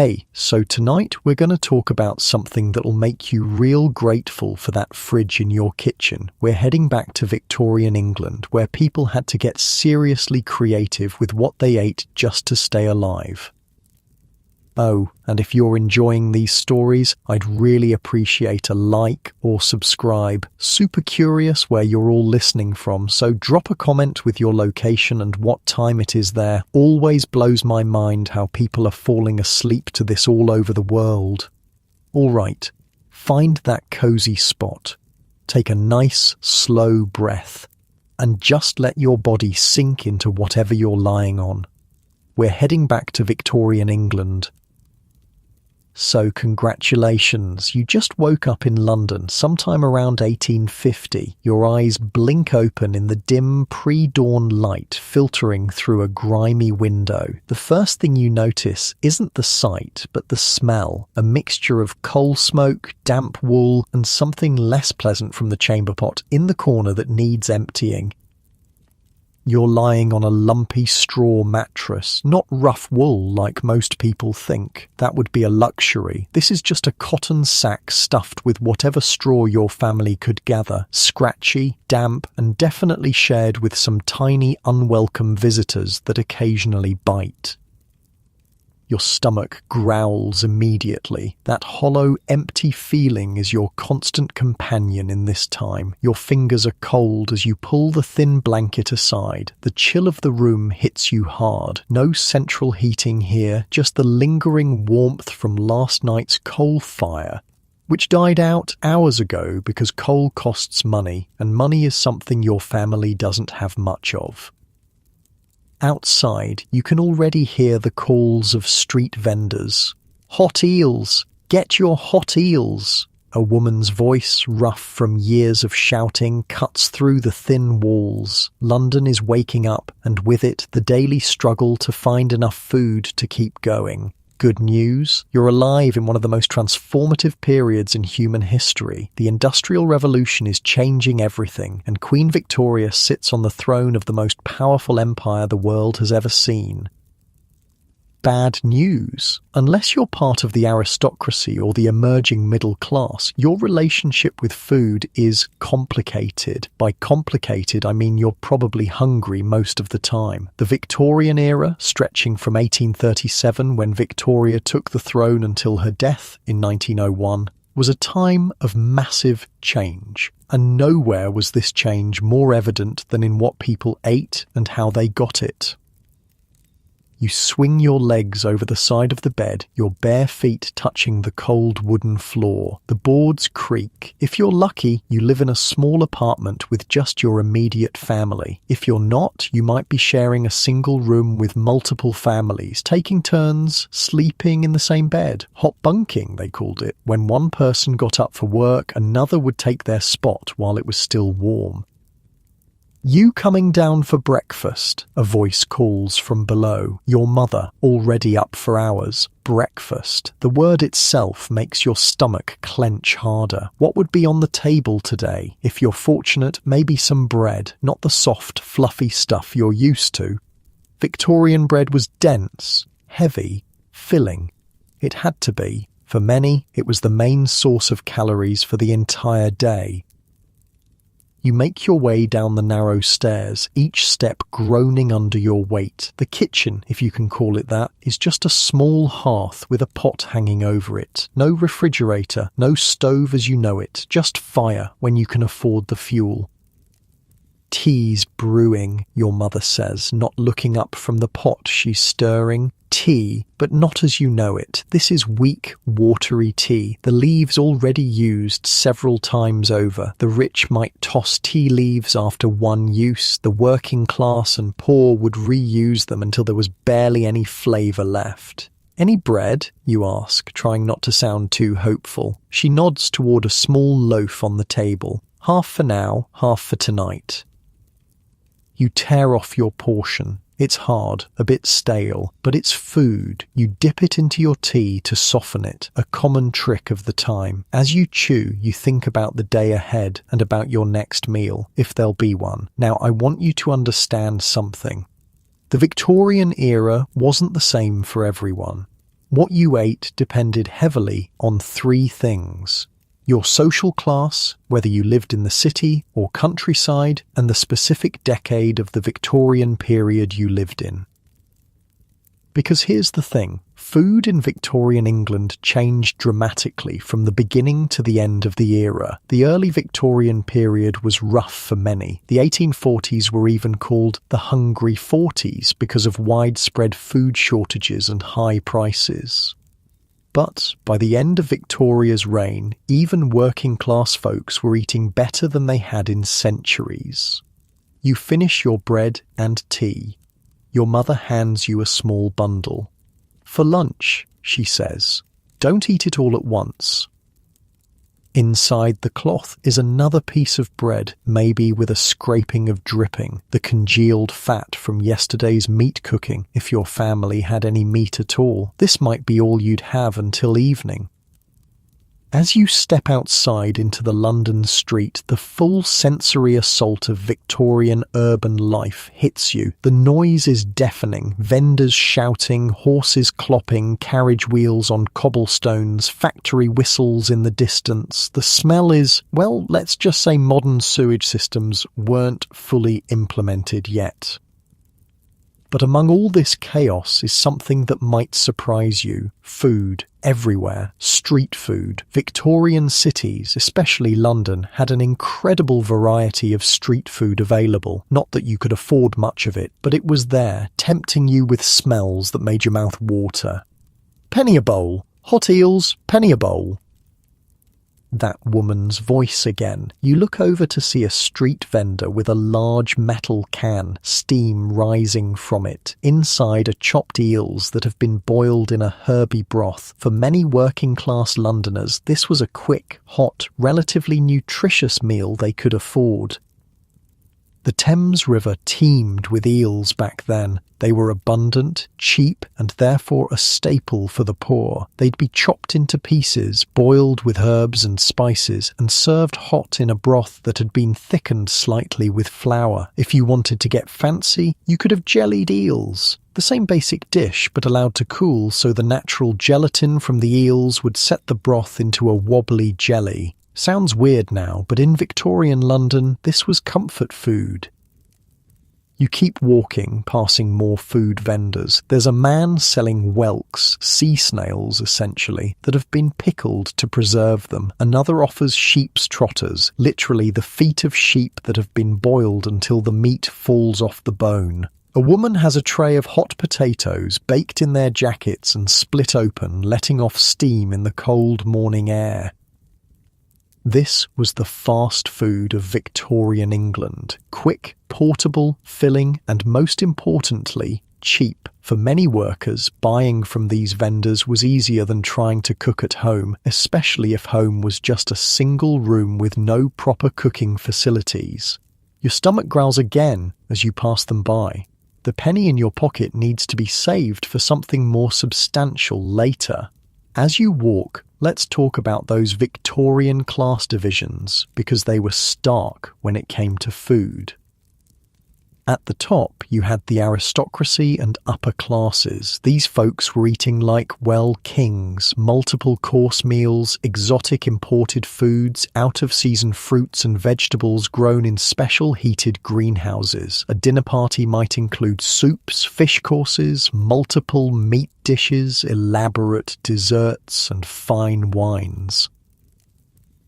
Hey, so tonight we're going to talk about something that'll make you real grateful for that fridge in your kitchen. We're heading back to Victorian England, where people had to get seriously creative with what they ate just to stay alive. Oh, and if you're enjoying these stories, I'd really appreciate a like or subscribe. Super curious where you're all listening from, so drop a comment with your location and what time it is there. Always blows my mind how people are falling asleep to this all over the world. All right, find that cozy spot. Take a nice, slow breath, and just let your body sink into whatever you're lying on. We're heading back to Victorian England. So congratulations, you just woke up in London sometime around 1850. Your eyes blink open in the dim pre-dawn light filtering through a grimy window. The first thing you notice isn't the sight, but the smell, a mixture of coal smoke, damp wool, and something less pleasant from the chamber pot in the corner that needs emptying. You're lying on a lumpy straw mattress, not rough wool like most people think. That would be a luxury. This is just a cotton sack stuffed with whatever straw your family could gather. Scratchy, damp, and definitely shared with some tiny, unwelcome visitors that occasionally bite. Your stomach growls immediately. That hollow, empty feeling is your constant companion in this time. Your fingers are cold as you pull the thin blanket aside. The chill of the room hits you hard. No central heating here, just the lingering warmth from last night's coal fire, which died out hours ago because coal costs money, and money is something your family doesn't have much of. Outside, you can already hear the calls of street vendors. Hot eels! Get your hot eels! A woman's voice, rough from years of shouting, cuts through the thin walls. London is waking up, and with it the daily struggle to find enough food to keep going. Good news, you're alive in one of the most transformative periods in human history. The Industrial Revolution is changing everything, and Queen Victoria sits on the throne of the most powerful empire the world has ever seen. Bad news. Unless you're part of the aristocracy or the emerging middle class, your relationship with food is complicated. By complicated, I mean you're probably hungry most of the time. The Victorian era, stretching from 1837 when Victoria took the throne until her death in 1901, was a time of massive change. And nowhere was this change more evident than in what people ate and how they got it. You swing your legs over the side of the bed, your bare feet touching the cold wooden floor. The boards creak. If you're lucky, you live in a small apartment with just your immediate family. If you're not, you might be sharing a single room with multiple families, taking turns sleeping in the same bed. Hot bunking, they called it. When one person got up for work, another would take their spot while it was still warm. You coming down for breakfast? A voice calls from below. Your mother, already up for hours. Breakfast. The word itself makes your stomach clench harder. What would be on the table today? If you're fortunate, maybe some bread, not the soft, fluffy stuff you're used to. Victorian bread was dense, heavy, filling. It had to be. For many, it was the main source of calories for the entire day. You make your way down the narrow stairs, each step groaning under your weight. The kitchen, if you can call it that, is just a small hearth with a pot hanging over it. No refrigerator, no stove as you know it, just fire when you can afford the fuel. Tea's brewing, your mother says, not looking up from the pot she's stirring. Tea, but not as you know it. This is weak, watery tea, the leaves already used several times over. The rich might toss tea leaves after one use. The working class and poor would reuse them until there was barely any flavour left. Any bread? You ask, trying not to sound too hopeful. She nods toward a small loaf on the table. Half for now, half for tonight. You tear off your portion. It's hard, a bit stale, but it's food. You dip it into your tea to soften it, a common trick of the time. As you chew, you think about the day ahead and about your next meal, if there'll be one. Now, I want you to understand something. The Victorian era wasn't the same for everyone. What you ate depended heavily on three things: your social class, whether you lived in the city or countryside, and the specific decade of the Victorian period you lived in. Because here's the thing, food in Victorian England changed dramatically from the beginning to the end of the era. The early Victorian period was rough for many. The 1840s were even called the Hungry Forties because of widespread food shortages and high prices. But by the end of Victoria's reign, even working-class folks were eating better than they had in centuries. You finish your bread and tea. Your mother hands you a small bundle. For lunch, she says. Don't eat it all at once. Inside the cloth is another piece of bread, maybe with a scraping of dripping, the congealed fat from yesterday's meat cooking, if your family had any meat at all. This might be all you'd have until evening. As you step outside into the London street, the full sensory assault of Victorian urban life hits you. The noise is deafening, vendors shouting, horses clopping, carriage wheels on cobblestones, factory whistles in the distance. The smell is, well, let's just say modern sewage systems weren't fully implemented yet. But among all this chaos is something that might surprise you. Food. Everywhere. Street food. Victorian cities, especially London, had an incredible variety of street food available. Not that you could afford much of it, but it was there, tempting you with smells that made your mouth water. Penny a bowl. Hot eels, penny a bowl. That woman's voice again. You look over to see a street vendor with a large metal can, steam rising from it. Inside are chopped eels that have been boiled in a herby broth. For many working-class Londoners, this was a quick, hot, relatively nutritious meal they could afford. The Thames River teemed with eels back then. They were abundant, cheap, and therefore a staple for the poor. They'd be chopped into pieces, boiled with herbs and spices, and served hot in a broth that had been thickened slightly with flour. If you wanted to get fancy, you could have jellied eels. The same basic dish, but allowed to cool so the natural gelatin from the eels would set the broth into a wobbly jelly. Sounds weird now, but in Victorian London, this was comfort food. You keep walking, passing more food vendors. There's a man selling whelks, sea snails essentially, that have been pickled to preserve them. Another offers sheep's trotters, literally the feet of sheep that have been boiled until the meat falls off the bone. A woman has a tray of hot potatoes baked in their jackets and split open, letting off steam in the cold morning air. This was the fast food of Victorian England. Quick, portable, filling, and most importantly, cheap. For many workers, buying from these vendors was easier than trying to cook at home, especially if home was just a single room with no proper cooking facilities. Your stomach growls again as you pass them by. The penny in your pocket needs to be saved for something more substantial later. As you walk, let's talk about those Victorian class divisions, because they were stark when it came to food. At the top, you had the aristocracy and upper classes. These folks were eating like, well, kings, multiple course meals, exotic imported foods, out-of-season fruits and vegetables grown in special heated greenhouses. A dinner party might include soups, fish courses, multiple meat dishes, elaborate desserts, and fine wines.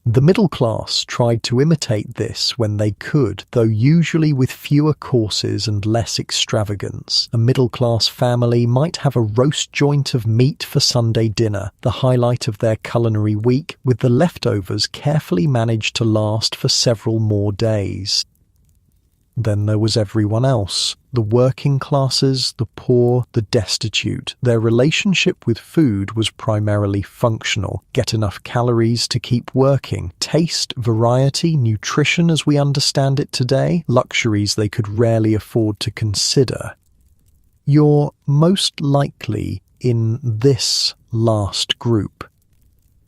The middle class tried to imitate this when they could, though usually with fewer courses and less extravagance. A middle-class family might have a roast joint of meat for Sunday dinner, the highlight of their culinary week, with the leftovers carefully managed to last for several more days. Then there was everyone else, the working classes, the poor, the destitute. Their relationship with food was primarily functional. Get enough calories to keep working. Taste, variety, nutrition as we understand it today, luxuries they could rarely afford to consider. You're most likely in this last group.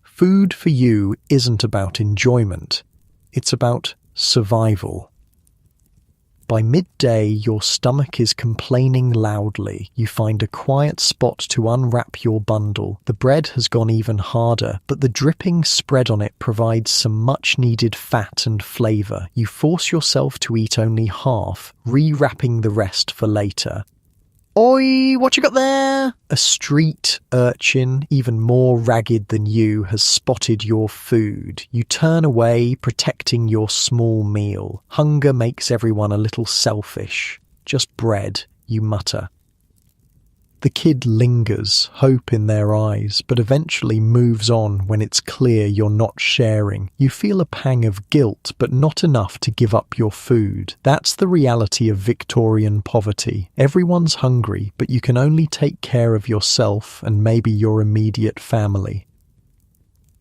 Food for you isn't about enjoyment. It's about survival. By midday, your stomach is complaining loudly. You find a quiet spot to unwrap your bundle. The bread has gone even harder, but the dripping spread on it provides some much-needed fat and flavour. You force yourself to eat only half, re-wrapping the rest for later. Oi, what you got there? A street urchin, even more ragged than you, has spotted your food. You turn away, protecting your small meal. Hunger makes everyone a little selfish. Just bread, you mutter. The kid lingers, hope in their eyes, but eventually moves on when it's clear you're not sharing. You feel a pang of guilt, but not enough to give up your food. That's the reality of Victorian poverty. Everyone's hungry, but you can only take care of yourself and maybe your immediate family.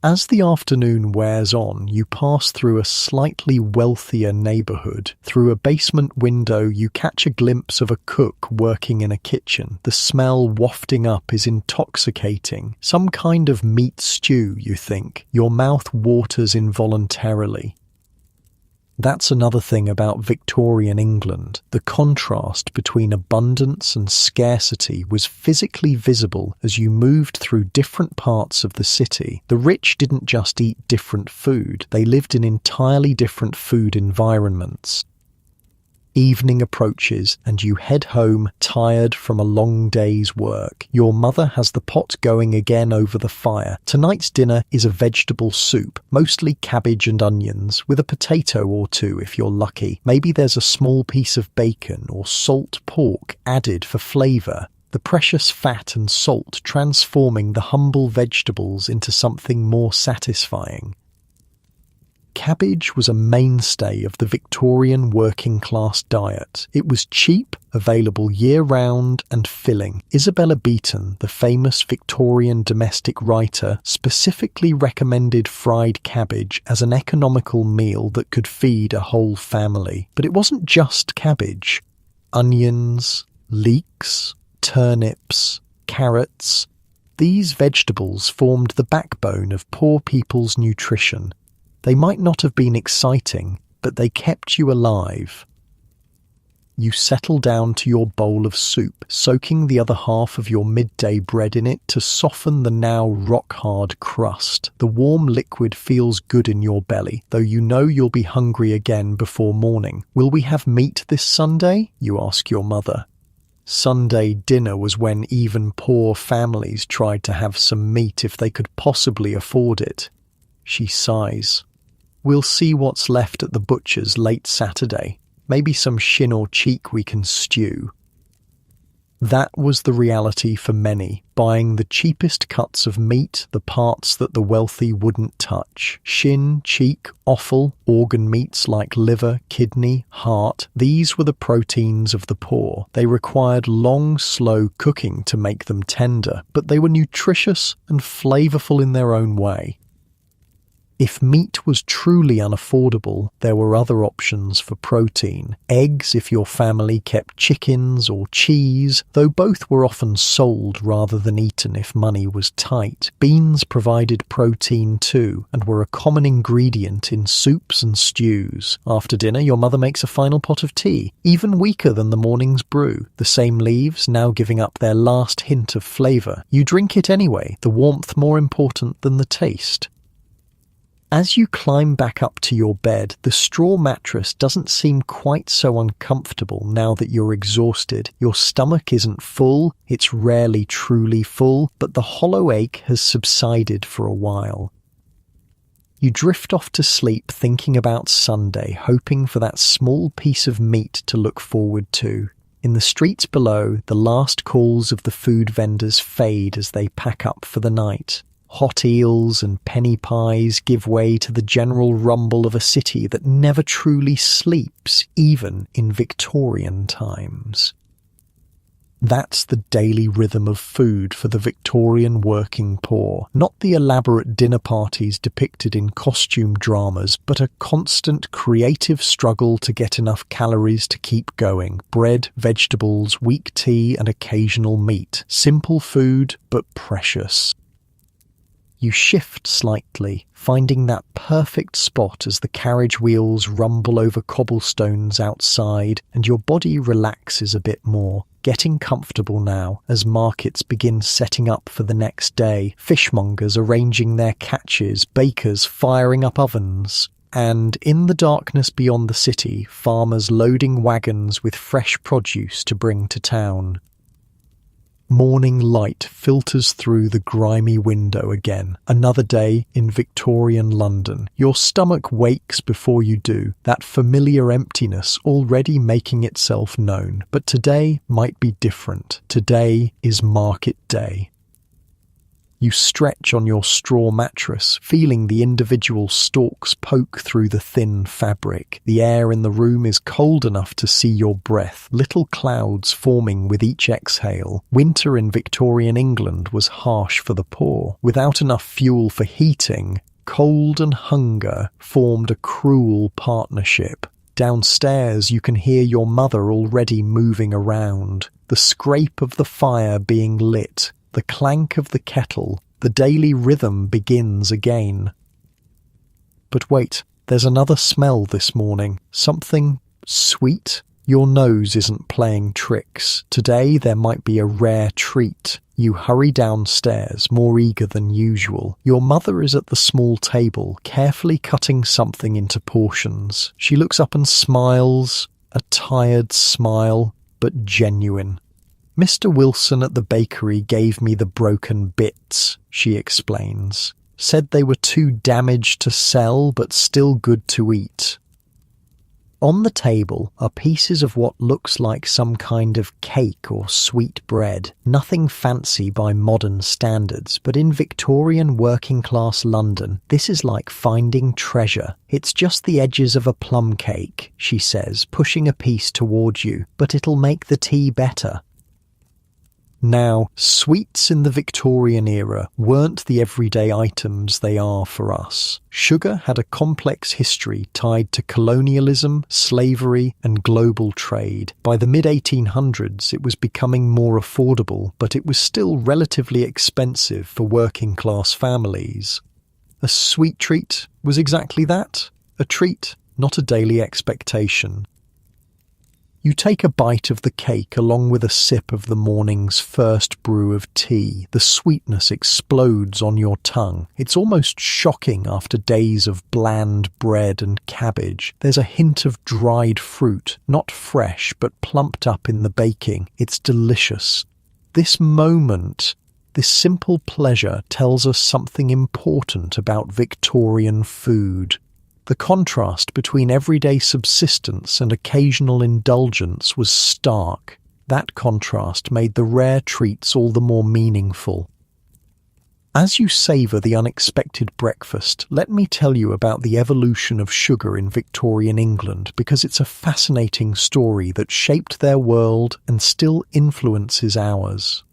As the afternoon wears on, you pass through a slightly wealthier neighbourhood. Through a basement window, you catch a glimpse of a cook working in a kitchen. The smell wafting up is intoxicating. Some kind of meat stew, you think. Your mouth waters involuntarily. That's another thing about Victorian England. The contrast between abundance and scarcity was physically visible as you moved through different parts of the city. The rich didn't just eat different food, they lived in entirely different food environments. Evening approaches and you head home tired from a long day's work. Your mother has the pot going again over the fire. Tonight's dinner is a vegetable soup, mostly cabbage and onions, with a potato or two if you're lucky. Maybe there's a small piece of bacon or salt pork added for flavour. The precious fat and salt transforming the humble vegetables into something more satisfying. Cabbage was a mainstay of the Victorian working-class diet. It was cheap, available year-round, and filling. Isabella Beeton, the famous Victorian domestic writer, specifically recommended fried cabbage as an economical meal that could feed a whole family. But it wasn't just cabbage. Onions, leeks, turnips, carrots. These vegetables formed the backbone of poor people's nutrition. They might not have been exciting, but they kept you alive. You settle down to your bowl of soup, soaking the other half of your midday bread in it to soften the now rock-hard crust. The warm liquid feels good in your belly, though you know you'll be hungry again before morning. Will we have meat this Sunday? You ask your mother. Sunday dinner was when even poor families tried to have some meat if they could possibly afford it. She sighs. We'll see what's left at the butcher's late Saturday. Maybe some shin or cheek we can stew. That was the reality for many, buying the cheapest cuts of meat, the parts that the wealthy wouldn't touch. Shin, cheek, offal, organ meats like liver, kidney, heart, these were the proteins of the poor. They required long, slow cooking to make them tender, but they were nutritious and flavourful in their own way. If meat was truly unaffordable, there were other options for protein. Eggs if your family kept chickens or cheese, though both were often sold rather than eaten if money was tight. Beans provided protein too, and were a common ingredient in soups and stews. After dinner, your mother makes a final pot of tea, even weaker than the morning's brew. The same leaves now giving up their last hint of flavour. You drink it anyway, the warmth more important than the taste. As you climb back up to your bed, the straw mattress doesn't seem quite so uncomfortable now that you're exhausted. Your stomach isn't full, it's rarely truly full, but the hollow ache has subsided for a while. You drift off to sleep thinking about Sunday, hoping for that small piece of meat to look forward to. In the streets below, the last calls of the food vendors fade as they pack up for the night. Hot eels and penny pies give way to the general rumble of a city that never truly sleeps, even in Victorian times. That's the daily rhythm of food for the Victorian working poor, not the elaborate dinner parties depicted in costume dramas, but a constant creative struggle to get enough calories to keep going. Bread, vegetables, weak tea and occasional meat. Simple food, but precious. You shift slightly, finding that perfect spot as the carriage wheels rumble over cobblestones outside and your body relaxes a bit more, getting comfortable now as markets begin setting up for the next day, fishmongers arranging their catches, bakers firing up ovens, and in the darkness beyond the city, farmers loading wagons with fresh produce to bring to town. Morning light filters through the grimy window again. Another day in Victorian London. Your stomach wakes before you do, that familiar emptiness already making itself known. But today might be different. Today is market day. You stretch on your straw mattress, feeling the individual stalks poke through the thin fabric. The air in the room is cold enough to see your breath, little clouds forming with each exhale. Winter in Victorian England was harsh for the poor. Without enough fuel for heating, cold and hunger formed a cruel partnership. Downstairs you can hear your mother already moving around, the scrape of the fire being lit. The clank of the kettle, the daily rhythm begins again. But wait, there's another smell this morning. Something sweet? Your nose isn't playing tricks. Today there might be a rare treat. You hurry downstairs, more eager than usual. Your mother is at the small table, carefully cutting something into portions. She looks up and smiles, a tired smile, but genuine. Mr. Wilson at the bakery gave me the broken bits, she explains. Said they were too damaged to sell, but still good to eat. On the table are pieces of what looks like some kind of cake or sweet bread. Nothing fancy by modern standards, but in Victorian working-class London, this is like finding treasure. It's just the edges of a plum cake, she says, pushing a piece towards you, but it'll make the tea better. Now, sweets in the Victorian era weren't the everyday items they are for us. Sugar had a complex history tied to colonialism, slavery, and global trade. By the mid-1800s, it was becoming more affordable, but it was still relatively expensive for working-class families. A sweet treat was exactly that, a treat, not a daily expectation. You take a bite of the cake along with a sip of the morning's first brew of tea. The sweetness explodes on your tongue. It's almost shocking after days of bland bread and cabbage. There's a hint of dried fruit, not fresh but plumped up in the baking. It's delicious. This moment, this simple pleasure tells us something important about Victorian food. The contrast between everyday subsistence and occasional indulgence was stark. That contrast made the rare treats all the more meaningful. As you savour the unexpected breakfast, let me tell you about the evolution of sugar in Victorian England, because it's a fascinating story that shaped their world and still influences ours.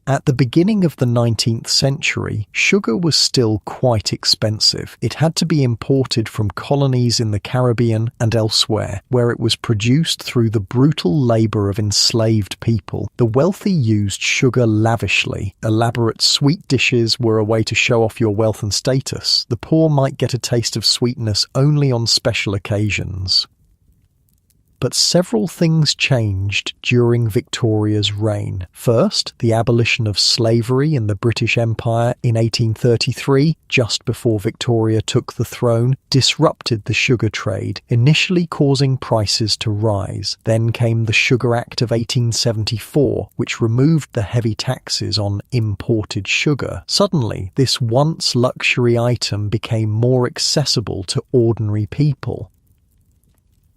At the beginning of the 19th century, sugar was still quite expensive. It had to be imported from colonies in the Caribbean and elsewhere, where it was produced through the brutal labour of enslaved people. The wealthy used sugar lavishly. Elaborate sweet dishes were a way to show off your wealth and status. The poor might get a taste of sweetness only on special occasions. But several things changed during Victoria's reign. First, the abolition of slavery in the British Empire in 1833, just before Victoria took the throne, disrupted the sugar trade, initially causing prices to rise. Then came the Sugar Act of 1874, which removed the heavy taxes on imported sugar. Suddenly, this once luxury item became more accessible to ordinary people.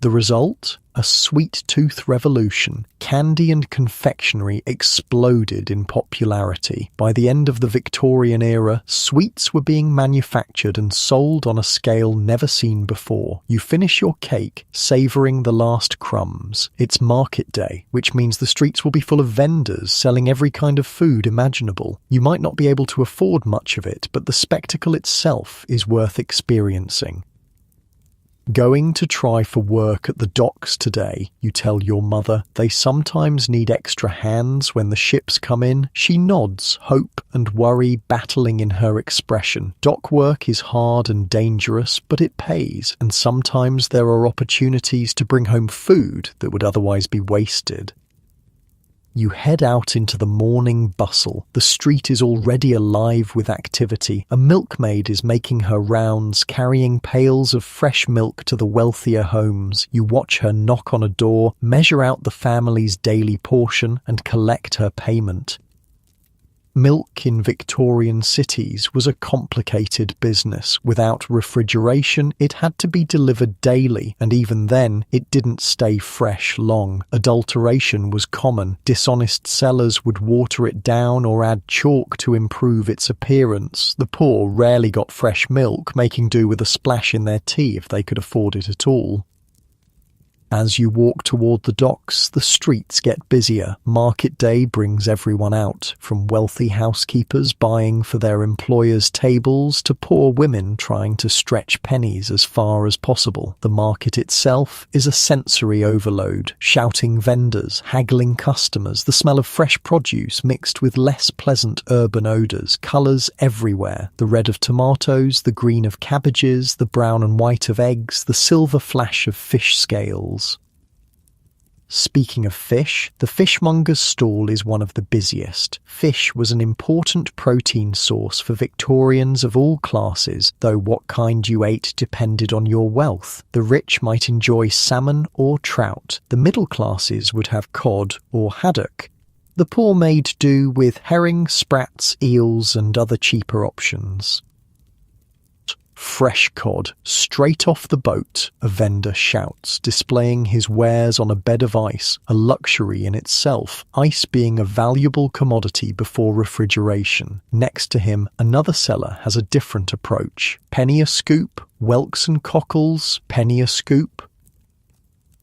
The result? A sweet tooth revolution. Candy and confectionery exploded in popularity. By the end of the Victorian era, sweets were being manufactured and sold on a scale never seen before. You finish your cake, savouring the last crumbs. It's market day, which means the streets will be full of vendors selling every kind of food imaginable. You might not be able to afford much of it, but the spectacle itself is worth experiencing. Going to try for work at the docks today, you tell your mother. They sometimes need extra hands when the ships come in. She nods, hope and worry battling in her expression. Dock work is hard and dangerous, but it pays, and sometimes there are opportunities to bring home food that would otherwise be wasted. You head out into the morning bustle. The street is already alive with activity. A milkmaid is making her rounds, carrying pails of fresh milk to the wealthier homes. You watch her knock on a door, measure out the family's daily portion, and collect her payment. Milk in Victorian cities was a complicated business. Without refrigeration, it had to be delivered daily, and even then, it didn't stay fresh long. Adulteration was common. Dishonest sellers would water it down or add chalk to improve its appearance. The poor rarely got fresh milk, making do with a splash in their tea if they could afford it at all. As you walk toward the docks, the streets get busier. Market day brings everyone out, from wealthy housekeepers buying for their employers' tables to poor women trying to stretch pennies as far as possible. The market itself is a sensory overload. Shouting vendors, haggling customers, the smell of fresh produce mixed with less pleasant urban odours, colours everywhere. The red of tomatoes, the green of cabbages, the brown and white of eggs, the silver flash of fish scales. Speaking of fish, the fishmonger's stall is one of the busiest. Fish was an important protein source for Victorians of all classes, though what kind you ate depended on your wealth. The rich might enjoy salmon or trout. The middle classes would have cod or haddock. The poor made do with herring, sprats, eels, and other cheaper options. Fresh cod, straight off the boat, a vendor shouts, displaying his wares on a bed of ice, a luxury in itself, ice being a valuable commodity before refrigeration. Next to him, another seller has a different approach. Penny a scoop, whelks and cockles, penny a scoop.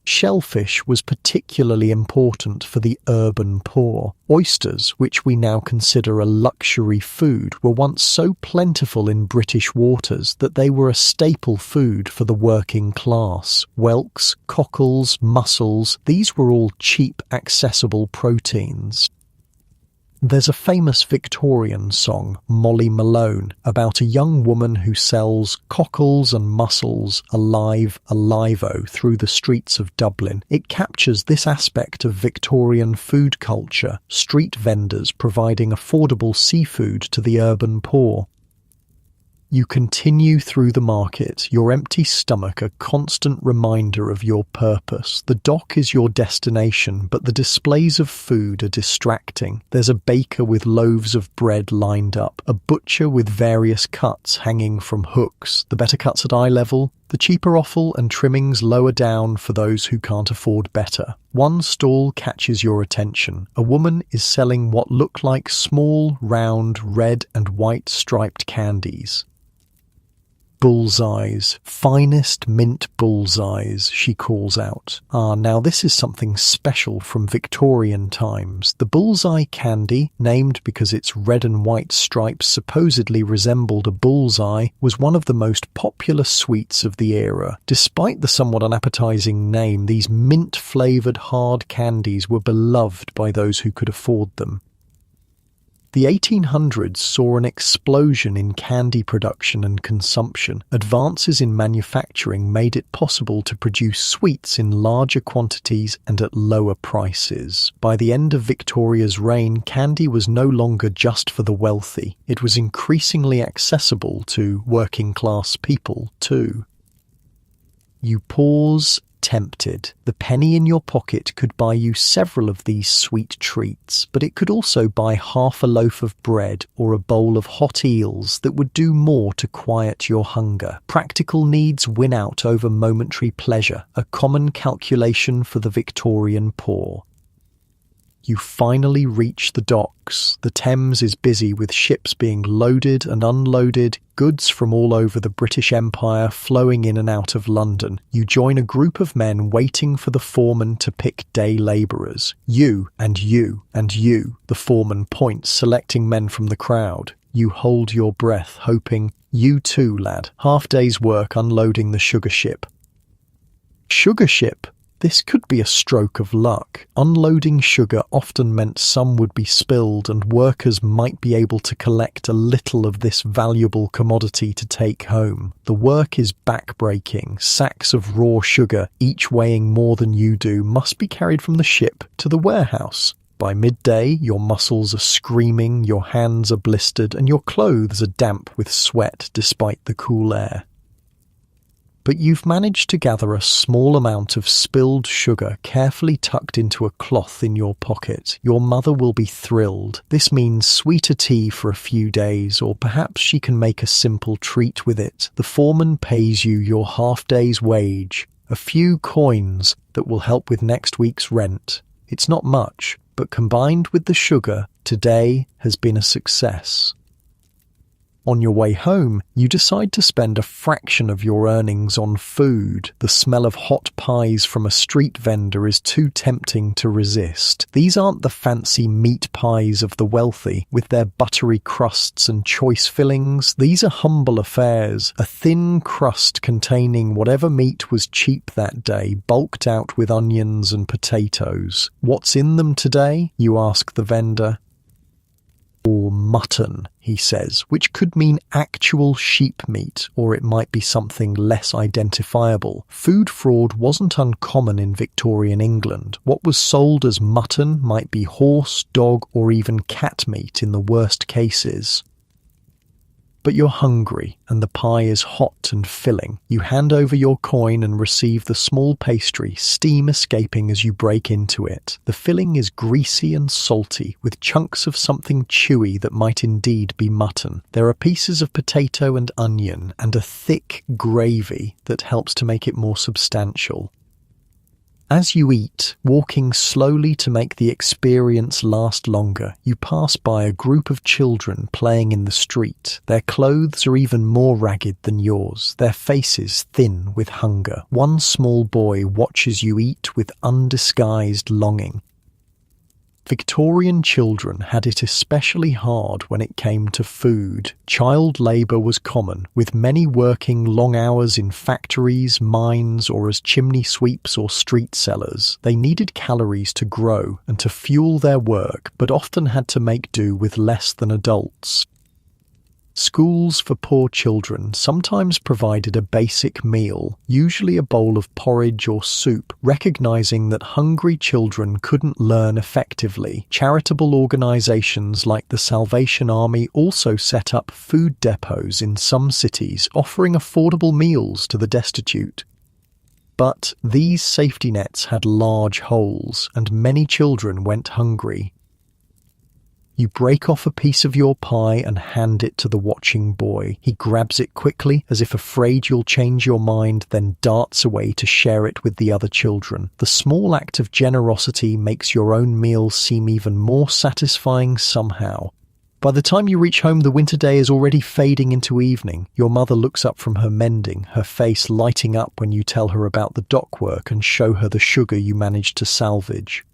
Shellfish was particularly important for the urban poor. Oysters, which we now consider a luxury food, were once so plentiful in British waters that they were a staple food for the working class. Whelks, cockles, mussels, these were all cheap, accessible proteins. There's a famous Victorian song, Molly Malone, about a young woman who sells cockles and mussels alive-o through the streets of Dublin. It captures this aspect of Victorian food culture, street vendors providing affordable seafood to the urban poor. You continue through the market, your empty stomach a constant reminder of your purpose. The dock is your destination, but the displays of food are distracting. There's a baker with loaves of bread lined up, a butcher with various cuts hanging from hooks, the better cuts at eye level, the cheaper offal and trimmings lower down for those who can't afford better. One stall catches your attention. A woman is selling what look like small, round, red and white striped candies. Bullseyes, finest mint bullseyes, she calls out. Now this is something special from Victorian times. The bullseye candy, named because its red and white stripes supposedly resembled a bullseye, was one of the most popular sweets of the era. Despite the somewhat unappetizing name, these mint-flavoured hard candies were beloved by those who could afford them. The 1800s saw an explosion in candy production and consumption. Advances in manufacturing made it possible to produce sweets in larger quantities and at lower prices. By the end of Victoria's reign, candy was no longer just for the wealthy. It was increasingly accessible to working-class people, too. You pause, tempted. The penny in your pocket could buy you several of these sweet treats, but it could also buy half a loaf of bread or a bowl of hot eels that would do more to quiet your hunger. Practical needs win out over momentary pleasure, a common calculation for the Victorian poor. You finally reach the docks. The Thames is busy with ships being loaded and unloaded, goods from all over the British Empire flowing in and out of London. You join a group of men waiting for the foreman to pick day labourers. You, and you, and you. The foreman points, selecting men from the crowd. You hold your breath, hoping, you too, lad. Half day's work unloading the sugar ship. Sugar ship. This could be a stroke of luck. Unloading sugar often meant some would be spilled and workers might be able to collect a little of this valuable commodity to take home. The work is back-breaking. Sacks of raw sugar, each weighing more than you do, must be carried from the ship to the warehouse. By midday, your muscles are screaming, your hands are blistered, and your clothes are damp with sweat despite the cool air. But you've managed to gather a small amount of spilled sugar carefully tucked into a cloth in your pocket. Your mother will be thrilled. This means sweeter tea for a few days, or perhaps she can make a simple treat with it. The foreman pays you your half-day's wage, a few coins that will help with next week's rent. It's not much, but combined with the sugar, today has been a success. On your way home, you decide to spend a fraction of your earnings on food. The smell of hot pies from a street vendor is too tempting to resist. These aren't the fancy meat pies of the wealthy, with their buttery crusts and choice fillings. These are humble affairs, a thin crust containing whatever meat was cheap that day, bulked out with onions and potatoes. What's in them today? You ask the vendor. Or mutton, he says, which could mean actual sheep meat, or it might be something less identifiable. Food fraud wasn't uncommon in Victorian England. What was sold as mutton might be horse, dog, or even cat meat in the worst cases. But you're hungry, and the pie is hot and filling. You hand over your coin and receive the small pastry, steam escaping as you break into it. The filling is greasy and salty, with chunks of something chewy that might indeed be mutton. There are pieces of potato and onion, and a thick gravy that helps to make it more substantial. As you eat, walking slowly to make the experience last longer, you pass by a group of children playing in the street. Their clothes are even more ragged than yours, their faces thin with hunger. One small boy watches you eat with undisguised longing. Victorian children had it especially hard when it came to food. Child labour was common, with many working long hours in factories, mines, or as chimney sweeps or street sellers. They needed calories to grow and to fuel their work, but often had to make do with less than adults. Schools for poor children sometimes provided a basic meal, usually a bowl of porridge or soup, recognizing that hungry children couldn't learn effectively. Charitable organizations like the Salvation Army also set up food depots in some cities, offering affordable meals to the destitute. But these safety nets had large holes, and many children went hungry. You break off a piece of your pie and hand it to the watching boy. He grabs it quickly, as if afraid you'll change your mind, then darts away to share it with the other children. The small act of generosity makes your own meal seem even more satisfying somehow. By the time you reach home, the winter day is already fading into evening. Your mother looks up from her mending, her face lighting up when you tell her about the dock work and show her the sugar you managed to salvage.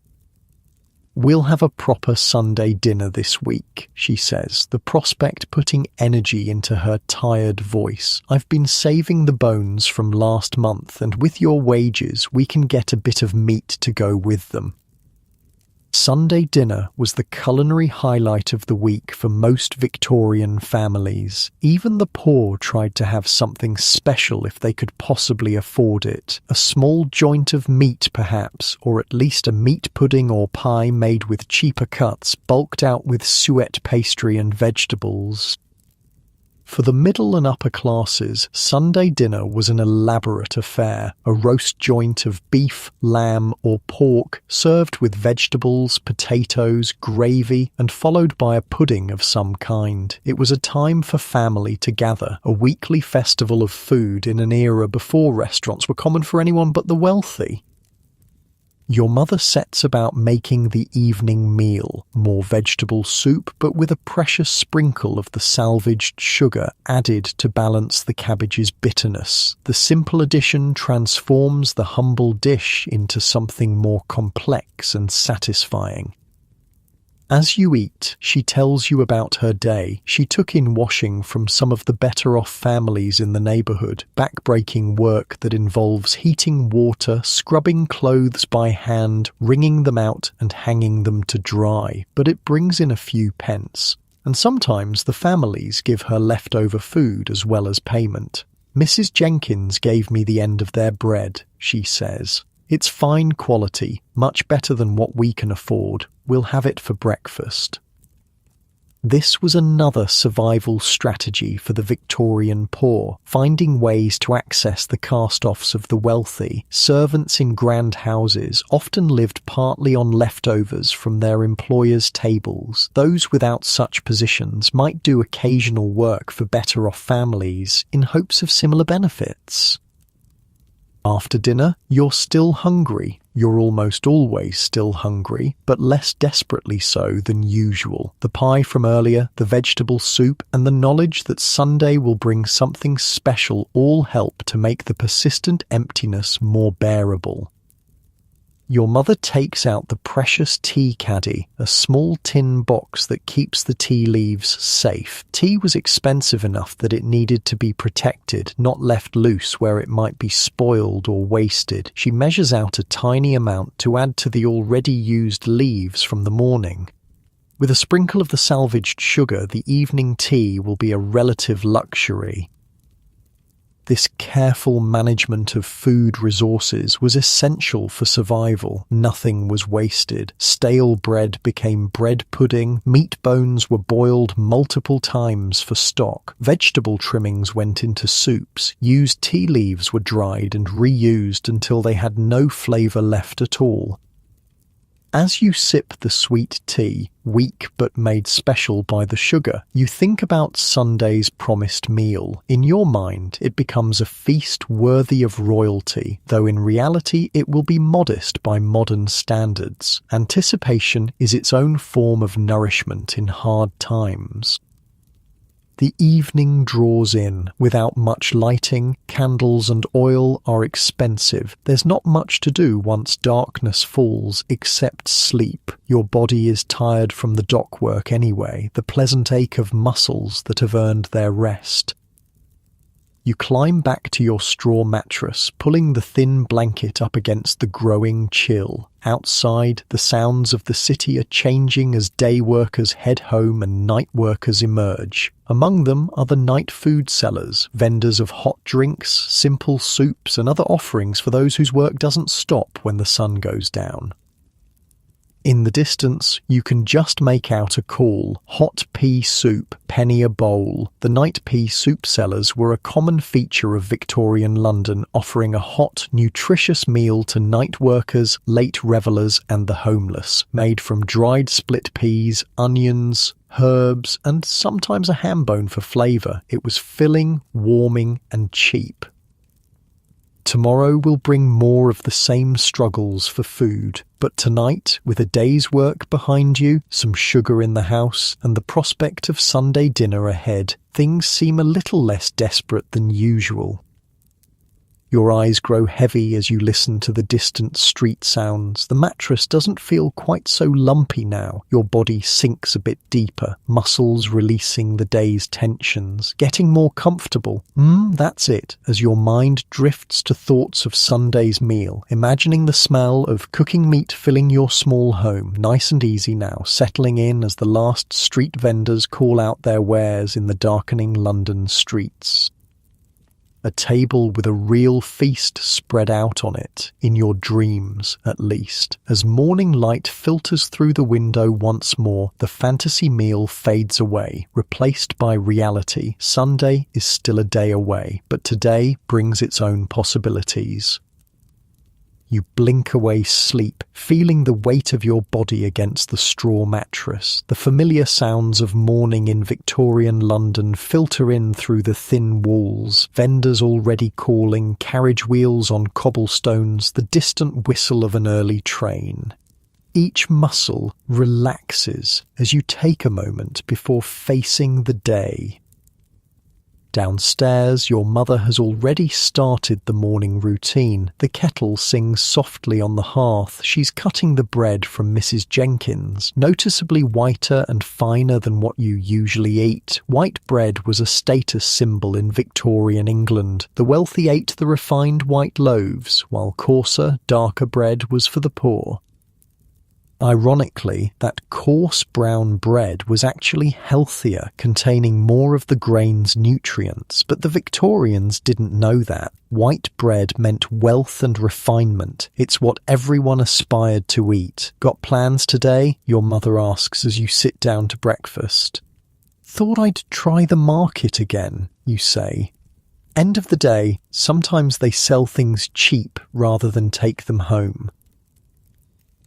"We'll have a proper Sunday dinner this week," she says, the prospect putting energy into her tired voice. "I've been saving the bones from last month, and with your wages we can get a bit of meat to go with them." Sunday dinner was the culinary highlight of the week for most Victorian families. Even the poor tried to have something special if they could possibly afford it. A small joint of meat perhaps, or at least a meat pudding or pie made with cheaper cuts, bulked out with suet pastry and vegetables. For the middle and upper classes, Sunday dinner was an elaborate affair, a roast joint of beef, lamb, or pork, served with vegetables, potatoes, gravy, and followed by a pudding of some kind. It was a time for family to gather, a weekly festival of food in an era before restaurants were common for anyone but the wealthy. Your mother sets about making the evening meal, more vegetable soup, but with a precious sprinkle of the salvaged sugar added to balance the cabbage's bitterness. The simple addition transforms the humble dish into something more complex and satisfying. As you eat, she tells you about her day. She took in washing from some of the better-off families in the neighborhood, back-breaking work that involves heating water, scrubbing clothes by hand, wringing them out and hanging them to dry. But it brings in a few pence. And sometimes the families give her leftover food as well as payment. "Mrs. Jenkins gave me the end of their bread," she says. "It's fine quality, much better than what we can afford. We'll have it for breakfast." This was another survival strategy for the Victorian poor, finding ways to access the cast-offs of the wealthy. Servants in grand houses often lived partly on leftovers from their employers' tables. Those without such positions might do occasional work for better-off families in hopes of similar benefits. After dinner, you're still hungry. You're almost always still hungry, but less desperately so than usual. The pie from earlier, the vegetable soup, and the knowledge that Sunday will bring something special all help to make the persistent emptiness more bearable. Your mother takes out the precious tea caddy, a small tin box that keeps the tea leaves safe. Tea was expensive enough that it needed to be protected, not left loose where it might be spoiled or wasted. She measures out a tiny amount to add to the already used leaves from the morning. With a sprinkle of the salvaged sugar, the evening tea will be a relative luxury. This careful management of food resources was essential for survival. Nothing was wasted. Stale bread became bread pudding. Meat bones were boiled multiple times for stock. Vegetable trimmings went into soups. Used tea leaves were dried and reused until they had no flavour left at all. As you sip the sweet tea, weak but made special by the sugar, you think about Sunday's promised meal. In your mind, it becomes a feast worthy of royalty, though in reality it will be modest by modern standards. Anticipation is its own form of nourishment in hard times. The evening draws in. Without much lighting, candles and oil are expensive. There's not much to do once darkness falls, except sleep. Your body is tired from the dock work anyway, the pleasant ache of muscles that have earned their rest. You climb back to your straw mattress, pulling the thin blanket up against the growing chill. Outside, the sounds of the city are changing as day workers head home and night workers emerge. Among them are the night food sellers, vendors of hot drinks, simple soups, and other offerings for those whose work doesn't stop when the sun goes down. In the distance, you can just make out a call, hot pea soup, penny a bowl. The night pea soup sellers were a common feature of Victorian London, offering a hot, nutritious meal to night workers, late revellers and the homeless, made from dried split peas, onions, herbs, and sometimes a ham bone for flavour. It was filling, warming and cheap. Tomorrow will bring more of the same struggles for food, but tonight, with a day's work behind you, some sugar in the house, and the prospect of Sunday dinner ahead, things seem a little less desperate than usual. Your eyes grow heavy as you listen to the distant street sounds. The mattress doesn't feel quite so lumpy now. Your body sinks a bit deeper, muscles releasing the day's tensions, getting more comfortable. That's it, as your mind drifts to thoughts of Sunday's meal, imagining the smell of cooking meat filling your small home, nice and easy now, settling in as the last street vendors call out their wares in the darkening London streets. A table with a real feast spread out on it, in your dreams at least. As morning light filters through the window once more, the fantasy meal fades away, replaced by reality. Sunday is still a day away, but today brings its own possibilities. You blink away sleep, feeling the weight of your body against the straw mattress. The familiar sounds of morning in Victorian London filter in through the thin walls, vendors already calling, carriage wheels on cobblestones, the distant whistle of an early train. Each muscle relaxes as you take a moment before facing the day. Downstairs, your mother has already started the morning routine. The kettle sings softly on the hearth. She's cutting the bread from Mrs. Jenkins, noticeably whiter and finer than what you usually eat. White bread was a status symbol in Victorian England. The wealthy ate the refined white loaves, while coarser, darker bread was for the poor. Ironically, that coarse brown bread was actually healthier, containing more of the grain's nutrients, but the Victorians didn't know that. White bread meant wealth and refinement. It's what everyone aspired to eat. Got plans today? Your mother asks as you sit down to breakfast. Thought I'd try the market again, you say. End of the day, sometimes they sell things cheap rather than take them home.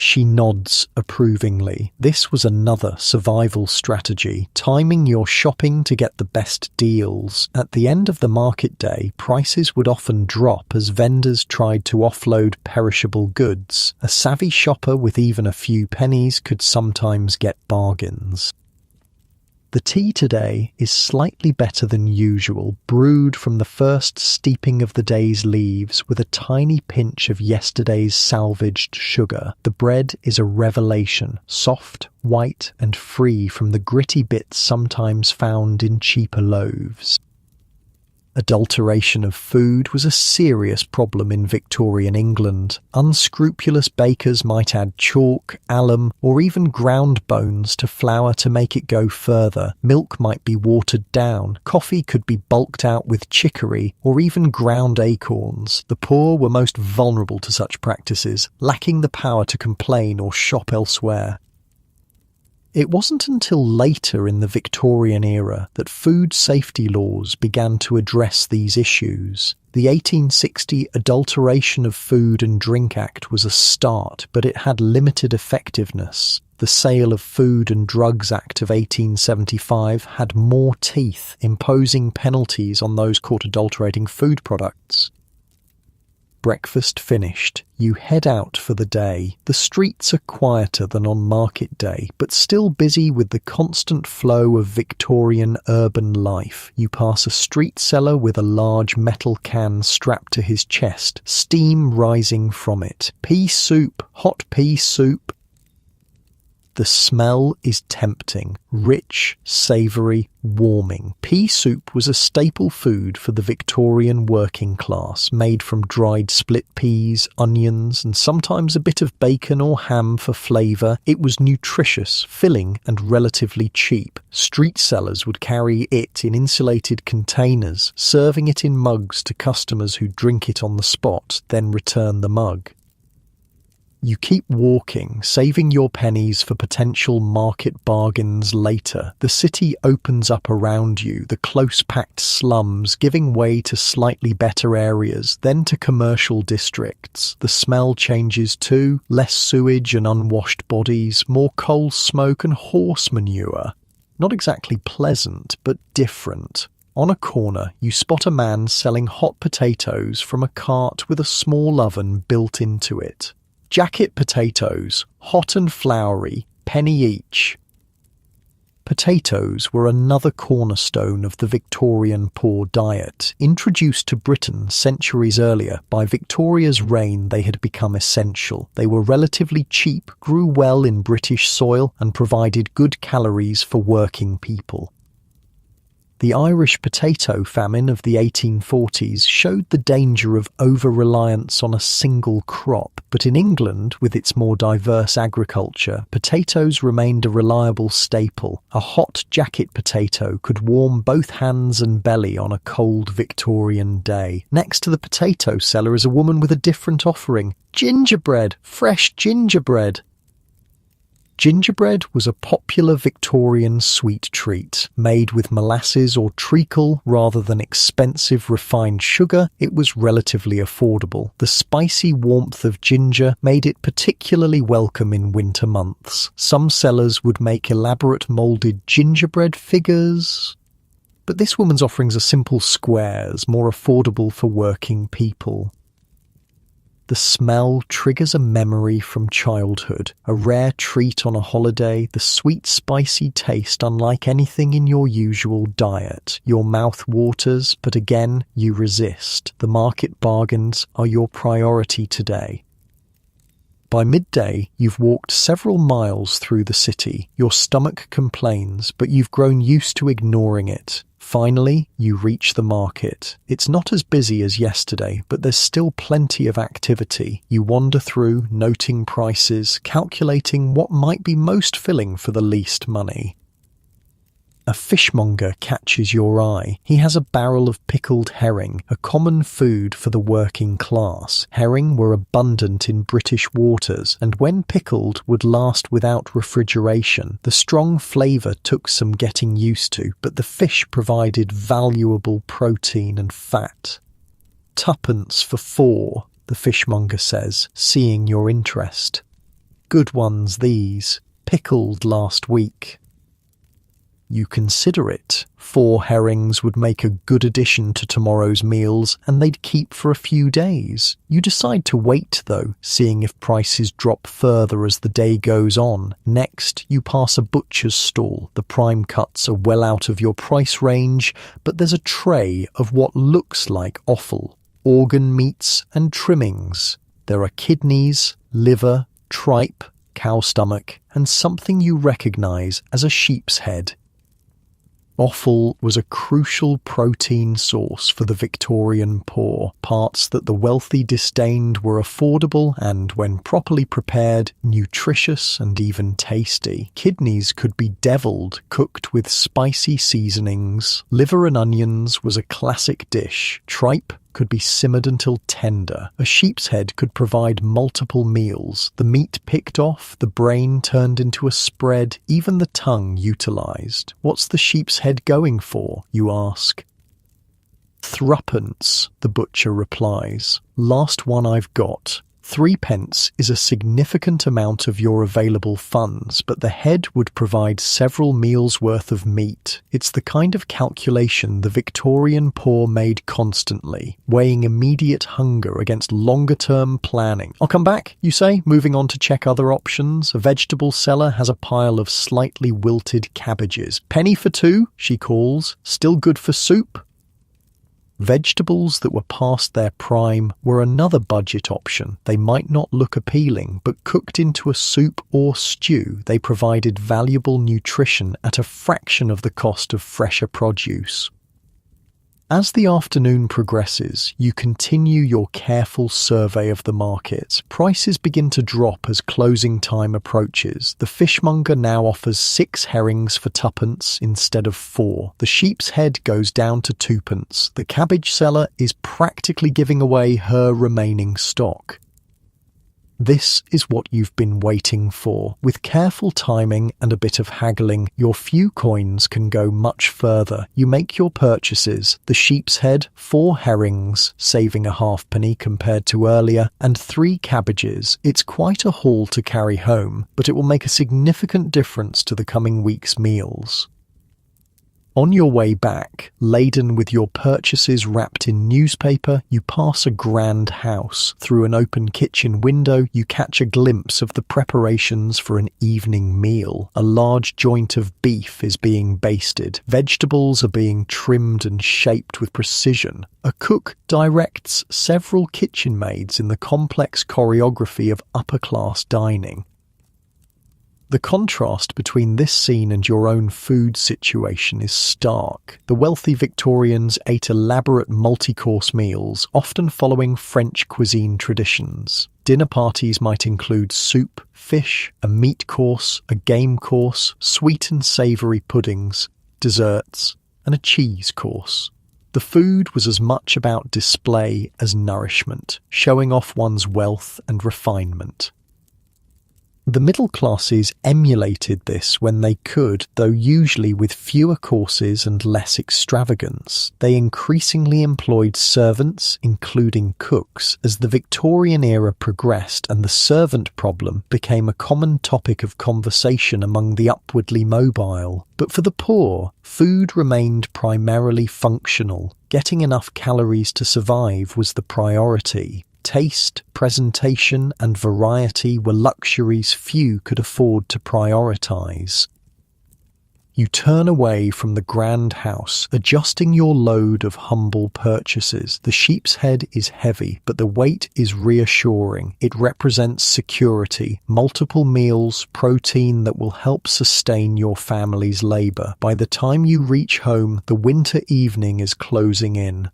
She nods approvingly. This was another survival strategy, timing your shopping to get the best deals. At the end of the market day, prices would often drop as vendors tried to offload perishable goods. A savvy shopper with even a few pennies could sometimes get bargains. The tea today is slightly better than usual, brewed from the first steeping of the day's leaves with a tiny pinch of yesterday's salvaged sugar. The bread is a revelation, soft, white, and free from the gritty bits sometimes found in cheaper loaves. Adulteration of food was a serious problem in Victorian England. Unscrupulous bakers might add chalk, alum, or even ground bones to flour to make it go further. Milk might be watered down. Coffee could be bulked out with chicory, or even ground acorns. The poor were most vulnerable to such practices, lacking the power to complain or shop elsewhere. It wasn't until later in the Victorian era that food safety laws began to address these issues. The 1860 Adulteration of Food and Drink Act was a start, but it had limited effectiveness. The Sale of Food and Drugs Act of 1875 had more teeth, imposing penalties on those caught adulterating food products. Breakfast finished, you head out for the day. The streets are quieter than on market day, but still busy with the constant flow of Victorian urban life. You pass a street seller with a large metal can strapped to his chest, steam rising from it. Pea soup, hot pea soup. The smell is tempting, rich, savoury, warming. Pea soup was a staple food for the Victorian working class, made from dried split peas, onions, and sometimes a bit of bacon or ham for flavour. It was nutritious, filling, and relatively cheap. Street sellers would carry it in insulated containers, serving it in mugs to customers who drink it on the spot, then return the mug. You keep walking, saving your pennies for potential market bargains later. The city opens up around you, the close-packed slums giving way to slightly better areas, then to commercial districts. The smell changes too, less sewage and unwashed bodies, more coal smoke and horse manure. Not exactly pleasant, but different. On a corner, you spot a man selling hot potatoes from a cart with a small oven built into it. Jacket potatoes, hot and floury, penny each. Potatoes were another cornerstone of the Victorian poor diet. Introduced to Britain centuries earlier, by Victoria's reign they had become essential. They were relatively cheap, grew well in British soil, and provided good calories for working people. The Irish potato famine of the 1840s showed the danger of over-reliance on a single crop, but in England, with its more diverse agriculture, potatoes remained a reliable staple. A hot jacket potato could warm both hands and belly on a cold Victorian day. Next to the potato seller is a woman with a different offering. Gingerbread! Fresh gingerbread! Gingerbread was a popular Victorian sweet treat. Made with molasses or treacle rather than expensive refined sugar, it was relatively affordable. The spicy warmth of ginger made it particularly welcome in winter months. Some sellers would make elaborate moulded gingerbread figures, but this woman's offerings are simple squares, more affordable for working people. The smell triggers a memory from childhood, a rare treat on a holiday, the sweet, spicy taste unlike anything in your usual diet. Your mouth waters, but again, you resist. The market bargains are your priority today. By midday, you've walked several miles through the city. Your stomach complains, but you've grown used to ignoring it. Finally, you reach the market. It's not as busy as yesterday, but there's still plenty of activity. You wander through, noting prices, calculating what might be most filling for the least money. A fishmonger catches your eye. He has a barrel of pickled herring, a common food for the working class. Herring were abundant in British waters, and when pickled would last without refrigeration. The strong flavour took some getting used to, but the fish provided valuable protein and fat. "Tuppence for 4, the fishmonger says, seeing your interest. "Good ones these, pickled last week." You consider it. 4 herrings would make a good addition to tomorrow's meals, and they'd keep for a few days. You decide to wait, though, seeing if prices drop further as the day goes on. Next, you pass a butcher's stall. The prime cuts are well out of your price range, but there's a tray of what looks like offal, organ meats and trimmings. There are kidneys, liver, tripe, cow stomach, and something you recognise as a sheep's head. Offal was a crucial protein source for the Victorian poor. Parts that the wealthy disdained were affordable and, when properly prepared, nutritious and even tasty. Kidneys could be devilled, cooked with spicy seasonings. Liver and onions was a classic dish. Tripe could be simmered until tender. A sheep's head could provide multiple meals. The meat picked off, the brain turned into a spread, even the tongue utilised. What's the sheep's head going for, you ask? "Threepence," the butcher replies. "Last one I've got." 3 pence is a significant amount of your available funds, but the head would provide several meals' worth of meat. It's the kind of calculation the Victorian poor made constantly, weighing immediate hunger against longer-term planning. "I'll come back," you say, moving on to check other options. A vegetable seller has a pile of slightly wilted cabbages. "Penny for 2, she calls. "Still good for soup?" Vegetables that were past their prime were another budget option. They might not look appealing, but cooked into a soup or stew, they provided valuable nutrition at a fraction of the cost of fresher produce. As the afternoon progresses, you continue your careful survey of the market. Prices begin to drop as closing time approaches. The fishmonger now offers 6 herrings for 2pence instead of 4. The sheep's head goes down to 2pence. The cabbage seller is practically giving away her remaining stock. This is what you've been waiting for. With careful timing and a bit of haggling, your few coins can go much further. You make your purchases. The sheep's head, 4 herrings, saving a halfpenny compared to earlier, and 3 cabbages. It's quite a haul to carry home, but it will make a significant difference to the coming week's meals. On your way back, laden with your purchases wrapped in newspaper, you pass a grand house. Through an open kitchen window, you catch a glimpse of the preparations for an evening meal. A large joint of beef is being basted. Vegetables are being trimmed and shaped with precision. A cook directs several kitchen maids in the complex choreography of upper-class dining. The contrast between this scene and your own food situation is stark. The wealthy Victorians ate elaborate multi-course meals, often following French cuisine traditions. Dinner parties might include soup, fish, a meat course, a game course, sweet and savoury puddings, desserts, and a cheese course. The food was as much about display as nourishment, showing off one's wealth and refinement. The middle classes emulated this when they could, though usually with fewer courses and less extravagance. They increasingly employed servants, including cooks, as the Victorian era progressed, and the servant problem became a common topic of conversation among the upwardly mobile. But for the poor, food remained primarily functional. Getting enough calories to survive was the priority. Taste, presentation, and variety were luxuries few could afford to prioritize. You turn away from the grand house, adjusting your load of humble purchases. The sheep's head is heavy, but the weight is reassuring. It represents security, multiple meals, protein that will help sustain your family's labor. By the time you reach home, the winter evening is closing in.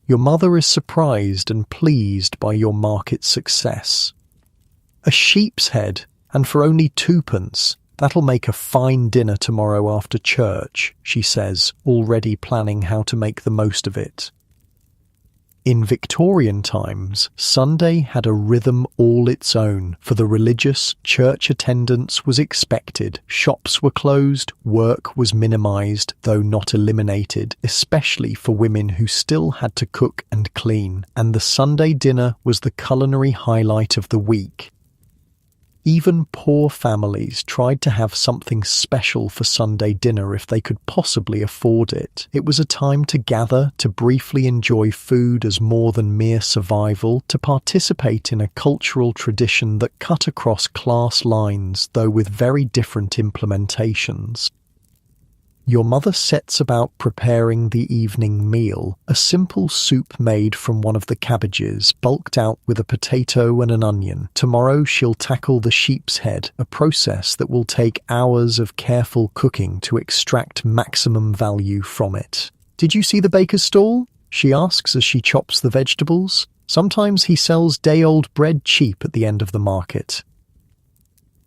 Your mother is surprised and pleased by your market success. A sheep's head, and for only 2p. That'll make a fine dinner tomorrow after church, she says, already planning how to make the most of it. In Victorian times, Sunday had a rhythm all its own. For the religious, church attendance was expected. Shops were closed, work was minimised, though not eliminated, especially for women who still had to cook and clean. And the Sunday dinner was the culinary highlight of the week. Even poor families tried to have something special for Sunday dinner if they could possibly afford it. It was a time to gather, to briefly enjoy food as more than mere survival, to participate in a cultural tradition that cut across class lines, though with very different implementations. Your mother sets about preparing the evening meal, a simple soup made from one of the cabbages, bulked out with a potato and an onion. Tomorrow she'll tackle the sheep's head, a process that will take hours of careful cooking to extract maximum value from it. "Did you see the baker's stall?" she asks as she chops the vegetables. "Sometimes he sells day-old bread cheap at the end of the market."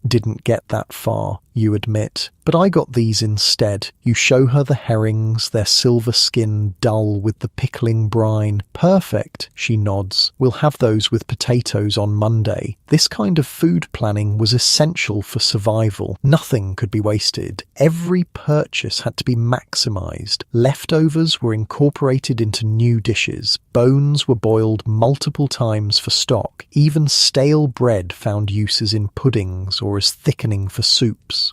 "Didn't get that far," you admit, "but I got these instead." You show her the herrings, their silver skin dull with the pickling brine. "Perfect," she nods. "We'll have those with potatoes on Monday." This kind of food planning was essential for survival. Nothing could be wasted. Every purchase had to be maximized. Leftovers were incorporated into new dishes. Bones were boiled multiple times for stock. Even stale bread found uses in puddings or as thickening for soups.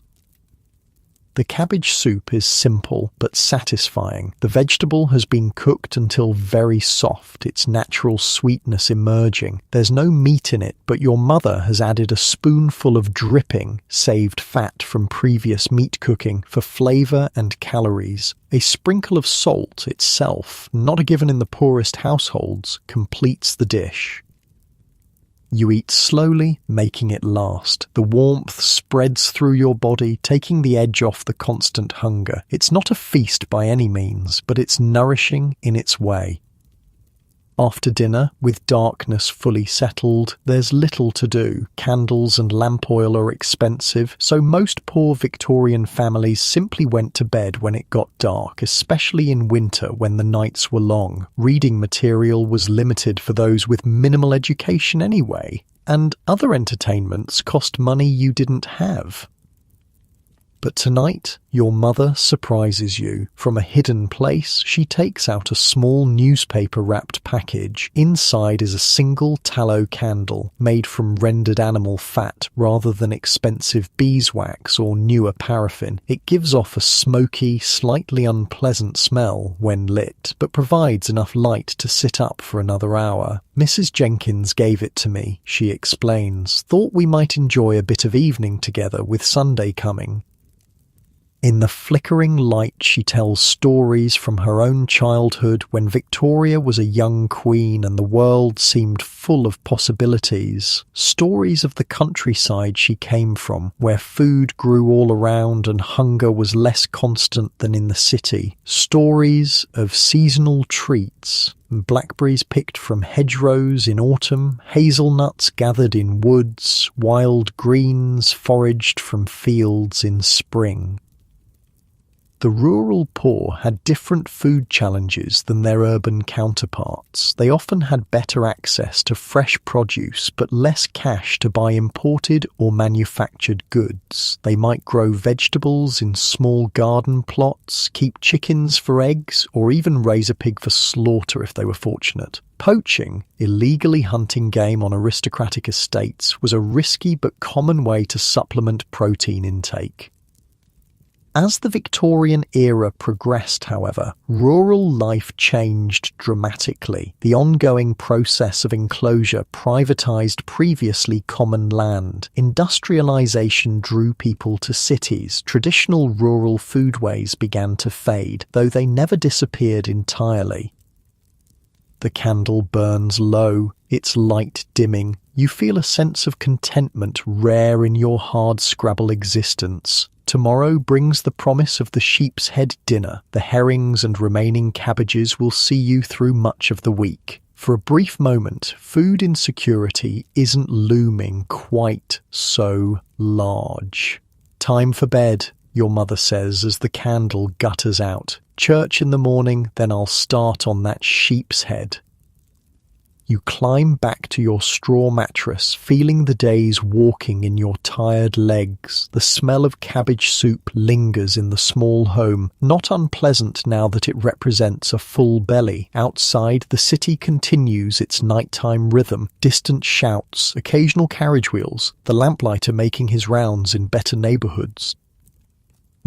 The cabbage soup is simple but satisfying. The vegetable has been cooked until very soft, its natural sweetness emerging. There's no meat in it, but your mother has added a spoonful of dripping, saved fat from previous meat cooking, for flavour and calories. A sprinkle of salt itself, not a given in the poorest households, completes the dish. You eat slowly, making it last. The warmth spreads through your body, taking the edge off the constant hunger. It's not a feast by any means, but it's nourishing in its way. After dinner, with darkness fully settled, there's little to do. Candles and lamp oil are expensive, so most poor Victorian families simply went to bed when it got dark, especially in winter when the nights were long. Reading material was limited for those with minimal education anyway, and other entertainments cost money you didn't have. But tonight, your mother surprises you. From a hidden place, she takes out a small newspaper-wrapped package. Inside is a single tallow candle, made from rendered animal fat rather than expensive beeswax or newer paraffin. It gives off a smoky, slightly unpleasant smell when lit, but provides enough light to sit up for another hour. "Mrs. Jenkins gave it to me," she explains. "Thought we might enjoy a bit of evening together with Sunday coming." In the flickering light, she tells stories from her own childhood when Victoria was a young queen and the world seemed full of possibilities. Stories of the countryside she came from, where food grew all around and hunger was less constant than in the city. Stories of seasonal treats. Blackberries picked from hedgerows in autumn, hazelnuts gathered in woods, wild greens foraged from fields in spring. The rural poor had different food challenges than their urban counterparts. They often had better access to fresh produce, but less cash to buy imported or manufactured goods. They might grow vegetables in small garden plots, keep chickens for eggs, or even raise a pig for slaughter if they were fortunate. Poaching, illegally hunting game on aristocratic estates, was a risky but common way to supplement protein intake. As the Victorian era progressed, however, rural life changed dramatically. The ongoing process of enclosure privatised previously common land. Industrialisation drew people to cities. Traditional rural foodways began to fade, though they never disappeared entirely. The candle burns low, its light dimming. You feel a sense of contentment rare in your hard-scrabble existence. Tomorrow brings the promise of the sheep's head dinner. The herrings and remaining cabbages will see you through much of the week. For a brief moment, food insecurity isn't looming quite so large. Time for bed, your mother says as the candle gutters out. Church in the morning, then I'll start on that sheep's head. You climb back to your straw mattress, feeling the days walking in your tired legs. The smell of cabbage soup lingers in the small home, not unpleasant now that it represents a full belly. Outside, the city continues its nighttime rhythm. Distant shouts, occasional carriage wheels, the lamplighter making his rounds in better neighbourhoods.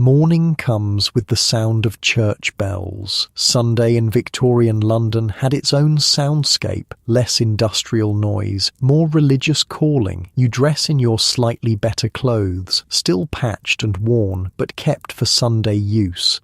Morning comes with the sound of church bells. Sunday in Victorian London had its own soundscape, less industrial noise, more religious calling. You dress in your slightly better clothes, still patched and worn, but kept for Sunday use.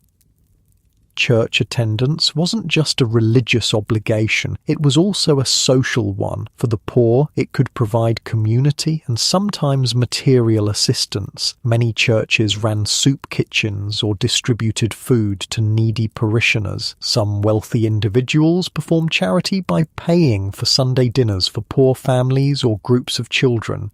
Church attendance wasn't just a religious obligation, it was also a social one. For the poor, it could provide community and sometimes material assistance. Many churches ran soup kitchens or distributed food to needy parishioners. Some wealthy individuals performed charity by paying for Sunday dinners for poor families or groups of children.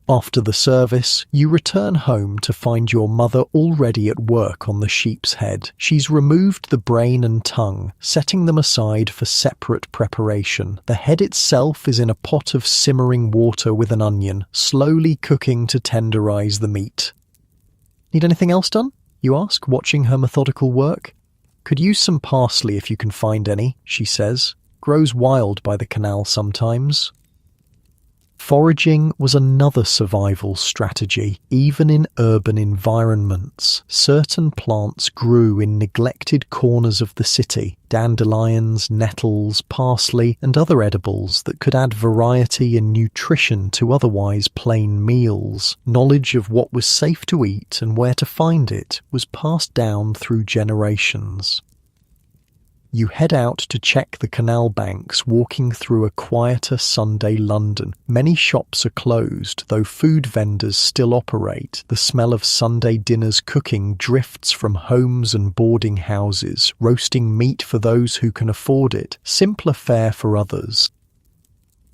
After the service, you return home to find your mother already at work on the sheep's head. She's removed the brain and tongue, setting them aside for separate preparation. The head itself is in a pot of simmering water with an onion, slowly cooking to tenderize the meat. Need anything else done? You ask, watching her methodical work. Could use some parsley if you can find any, she says. Grows wild by the canal sometimes. Foraging was another survival strategy, even in urban environments. Certain plants grew in neglected corners of the city, dandelions, nettles, parsley, and other edibles that could add variety and nutrition to otherwise plain meals. Knowledge of what was safe to eat and where to find it was passed down through generations. You head out to check the canal banks, walking through a quieter Sunday London. Many shops are closed, though food vendors still operate. The smell of Sunday dinners cooking drifts from homes and boarding houses, roasting meat for those who can afford it, simpler fare for others.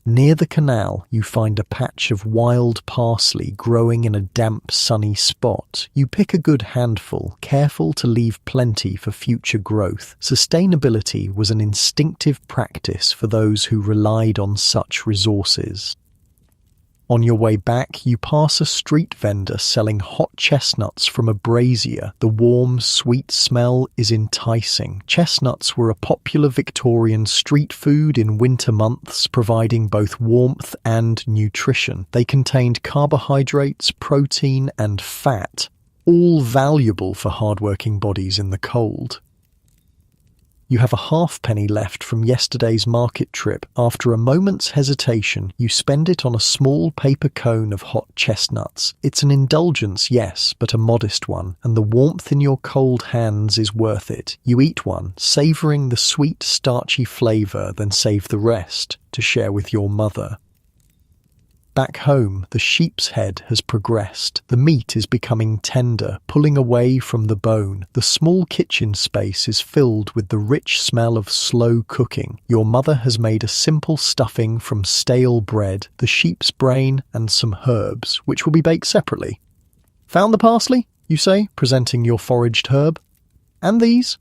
Near the canal, you find a patch of wild parsley growing in a damp, sunny spot. You pick a good handful, careful to leave plenty for future growth. Sustainability was an instinctive practice for those who relied on such resources. On your way back, you pass a street vendor selling hot chestnuts from a brazier. The warm, sweet smell is enticing. Chestnuts were a popular Victorian street food in winter months, providing both warmth and nutrition. They contained carbohydrates, protein, and fat, all valuable for hard-working bodies in the cold. You have a halfpenny left from yesterday's market trip. After a moment's hesitation, you spend it on a small paper cone of hot chestnuts. It's an indulgence, yes, but a modest one, and the warmth in your cold hands is worth it. You eat one, savouring the sweet, starchy flavour, then save the rest to share with your mother. Back home, the sheep's head has progressed. The meat is becoming tender, pulling away from the bone. The small kitchen space is filled with the rich smell of slow cooking. Your mother has made a simple stuffing from stale bread, the sheep's brain, and some herbs, which will be baked separately. Found the parsley, you say, presenting your foraged herb. And these?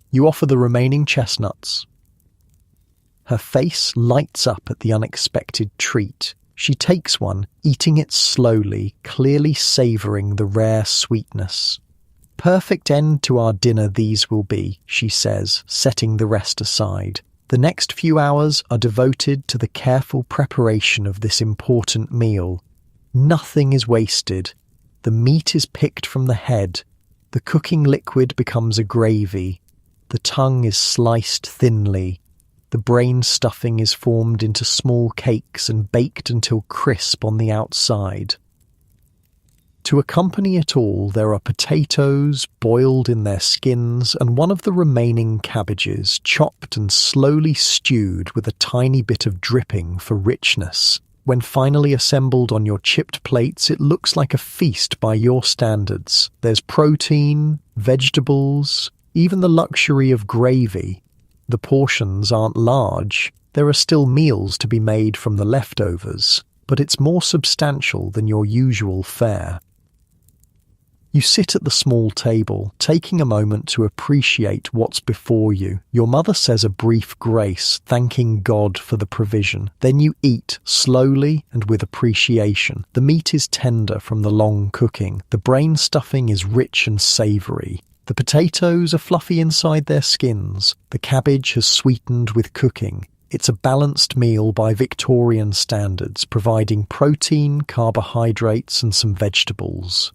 You offer the remaining chestnuts. Her face lights up at the unexpected treat. She takes one, eating it slowly, clearly savouring the rare sweetness. Perfect end to our dinner these will be, she says, setting the rest aside. The next few hours are devoted to the careful preparation of this important meal. Nothing is wasted. The meat is picked from the head, The cooking liquid becomes a gravy. The tongue is sliced thinly. The brain stuffing is formed into small cakes and baked until crisp on the outside. To accompany it all, there are potatoes boiled in their skins and one of the remaining cabbages chopped and slowly stewed with a tiny bit of dripping for richness. When finally assembled on your chipped plates, it looks like a feast by your standards. There's protein, vegetables, even the luxury of gravy. The portions aren't large. There are still meals to be made from the leftovers, but it's more substantial than your usual fare. You sit at the small table, taking a moment to appreciate what's before you. Your mother says a brief grace, thanking God for the provision. Then you eat, slowly and with appreciation. The meat is tender from the long cooking. The brain stuffing is rich and savoury. The potatoes are fluffy inside their skins. The cabbage has sweetened with cooking. It's a balanced meal by Victorian standards, providing protein, carbohydrates, and some vegetables.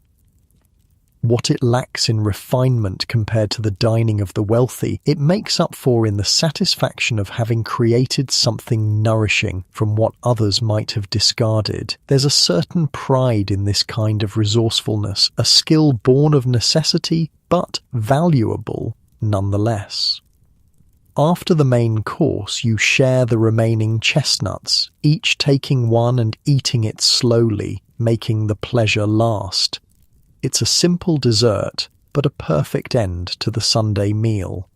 What it lacks in refinement compared to the dining of the wealthy, it makes up for in the satisfaction of having created something nourishing from what others might have discarded. There's a certain pride in this kind of resourcefulness, a skill born of necessity, but valuable nonetheless. After the main course, you share the remaining chestnuts, each taking one and eating it slowly, making the pleasure last. It's a simple dessert, but a perfect end to the Sunday meal.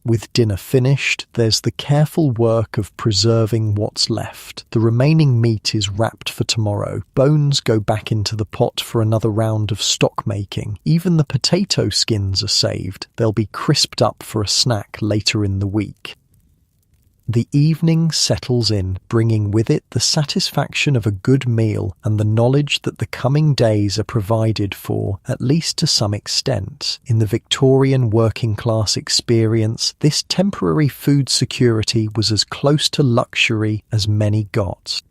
With dinner finished, there's the careful work of preserving what's left. The remaining meat is wrapped for tomorrow. Bones go back into the pot for another round of stock making. Even the potato skins are saved. They'll be crisped up for a snack later in the week. The evening settles in, bringing with it the satisfaction of a good meal and the knowledge that the coming days are provided for, at least to some extent. In the Victorian working-class experience, this temporary food security was as close to luxury as many got.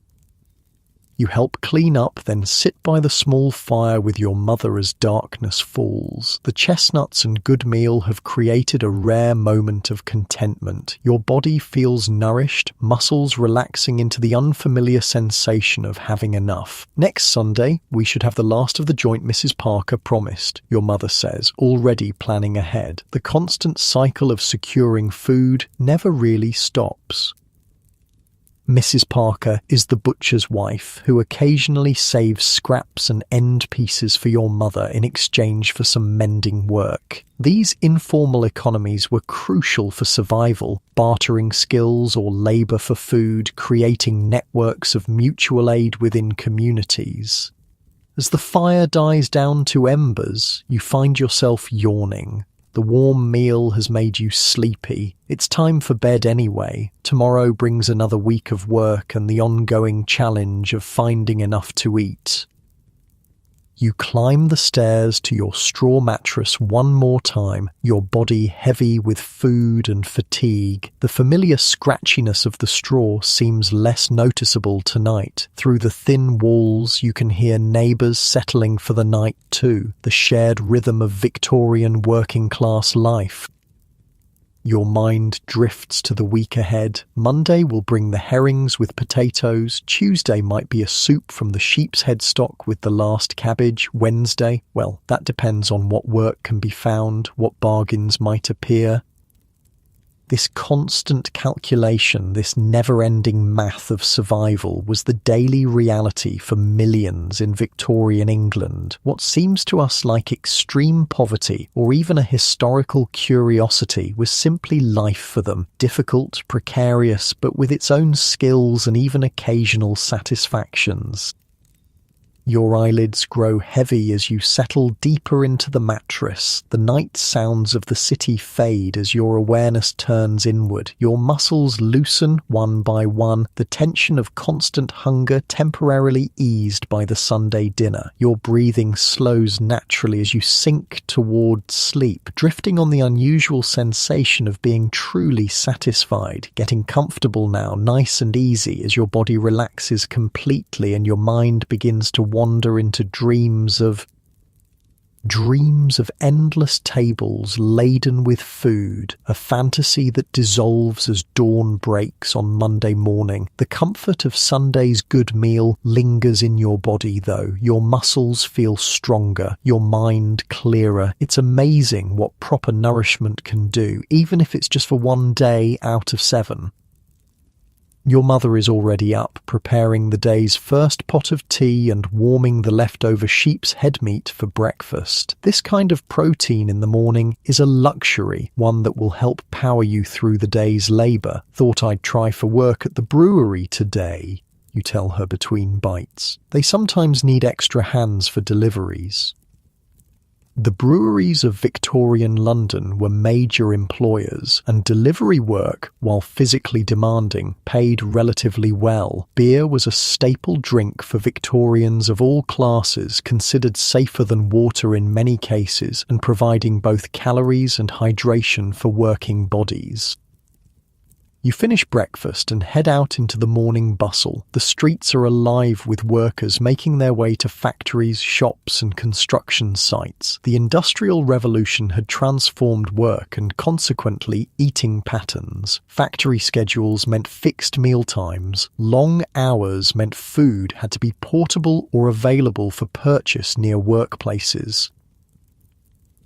You help clean up, then sit by the small fire with your mother as darkness falls. The chestnuts and good meal have created a rare moment of contentment. Your body feels nourished, muscles relaxing into the unfamiliar sensation of having enough. Next Sunday, we should have the last of the joint Mrs. Parker promised, your mother says, already planning ahead. The constant cycle of securing food never really stops. Mrs. Parker is the butcher's wife who occasionally saves scraps and end pieces for your mother in exchange for some mending work. These informal economies were crucial for survival, bartering skills or labour for food, creating networks of mutual aid within communities. As the fire dies down to embers, you find yourself yawning. The warm meal has made you sleepy. It's time for bed anyway. Tomorrow brings another week of work and the ongoing challenge of finding enough to eat. You climb the stairs to your straw mattress one more time, your body heavy with food and fatigue. The familiar scratchiness of the straw seems less noticeable tonight. Through the thin walls, you can hear neighbours settling for the night too, the shared rhythm of Victorian working-class life. Your mind drifts to the week ahead. Monday will bring the herrings with potatoes. Tuesday might be a soup from the sheep's head stock with the last cabbage. Wednesday, well, that depends on what work can be found, what bargains might appear. This constant calculation, this never-ending math of survival was the daily reality for millions in Victorian England. What seems to us like extreme poverty or even a historical curiosity was simply life for them, difficult, precarious, but with its own skills and even occasional satisfactions. Your eyelids grow heavy as you settle deeper into the mattress. The night sounds of the city fade as your awareness turns inward. Your muscles loosen one by one, the tension of constant hunger temporarily eased by the Sunday dinner. Your breathing slows naturally as you sink toward sleep, drifting on the unusual sensation of being truly satisfied, getting comfortable now, nice and easy as your body relaxes completely and your mind begins to wander into dreams of Dreams of endless tables laden with food, a fantasy that dissolves as dawn breaks on Monday morning. The comfort of Sunday's good meal lingers in your body though. Your muscles feel stronger, your mind clearer. It's amazing what proper nourishment can do, even if it's just for one day out of 7. Your mother is already up, preparing the day's first pot of tea and warming the leftover sheep's head meat for breakfast. This kind of protein in the morning is a luxury, one that will help power you through the day's labour. Thought I'd try for work at the brewery today, you tell her between bites. They sometimes need extra hands for deliveries. The breweries of Victorian London were major employers, and delivery work, while physically demanding, paid relatively well. Beer was a staple drink for Victorians of all classes, considered safer than water in many cases, and providing both calories and hydration for working bodies. You finish breakfast and head out into the morning bustle. The streets are alive with workers making their way to factories, shops and construction sites. The Industrial Revolution had transformed work and consequently eating patterns. Factory schedules meant fixed meal times. Long hours meant food had to be portable or available for purchase near workplaces.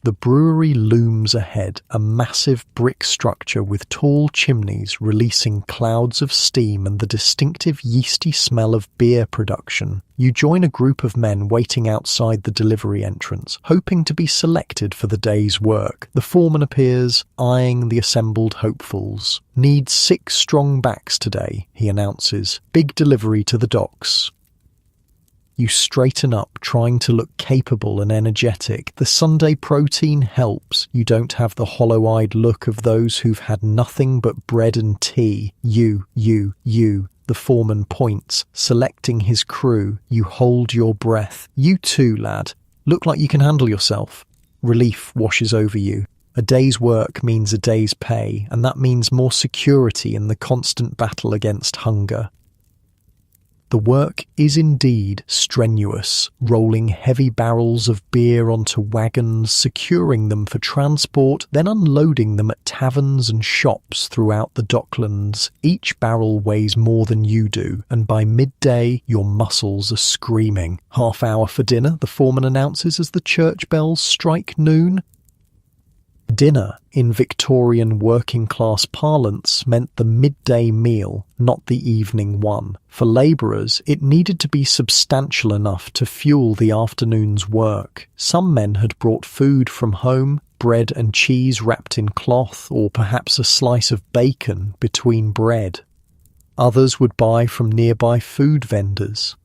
The brewery looms ahead, a massive brick structure with tall chimneys releasing clouds of steam and the distinctive yeasty smell of beer production. You join a group of men waiting outside the delivery entrance, hoping to be selected for the day's work. The foreman appears, eyeing the assembled hopefuls. "Need 6 strong backs today," he announces. "Big delivery to the docks." You straighten up, trying to look capable and energetic. The Sunday protein helps. You don't have the hollow-eyed look of those who've had nothing but bread and tea. You, the foreman points, selecting his crew. You hold your breath. "You too, lad. Look like you can handle yourself." Relief washes over you. A day's work means a day's pay, and that means more security in the constant battle against hunger. The work is indeed strenuous, rolling heavy barrels of beer onto wagons, securing them for transport, then unloading them at taverns and shops throughout the docklands. Each barrel weighs more than you do, and by midday your muscles are screaming. "Half hour for dinner," the foreman announces as the church bells strike noon. Dinner, in Victorian working-class parlance, meant the midday meal, not the evening one. For labourers, it needed to be substantial enough to fuel the afternoon's work. Some men had brought food from home, bread and cheese wrapped in cloth, or perhaps a slice of bacon between bread. Others would buy from nearby food vendors.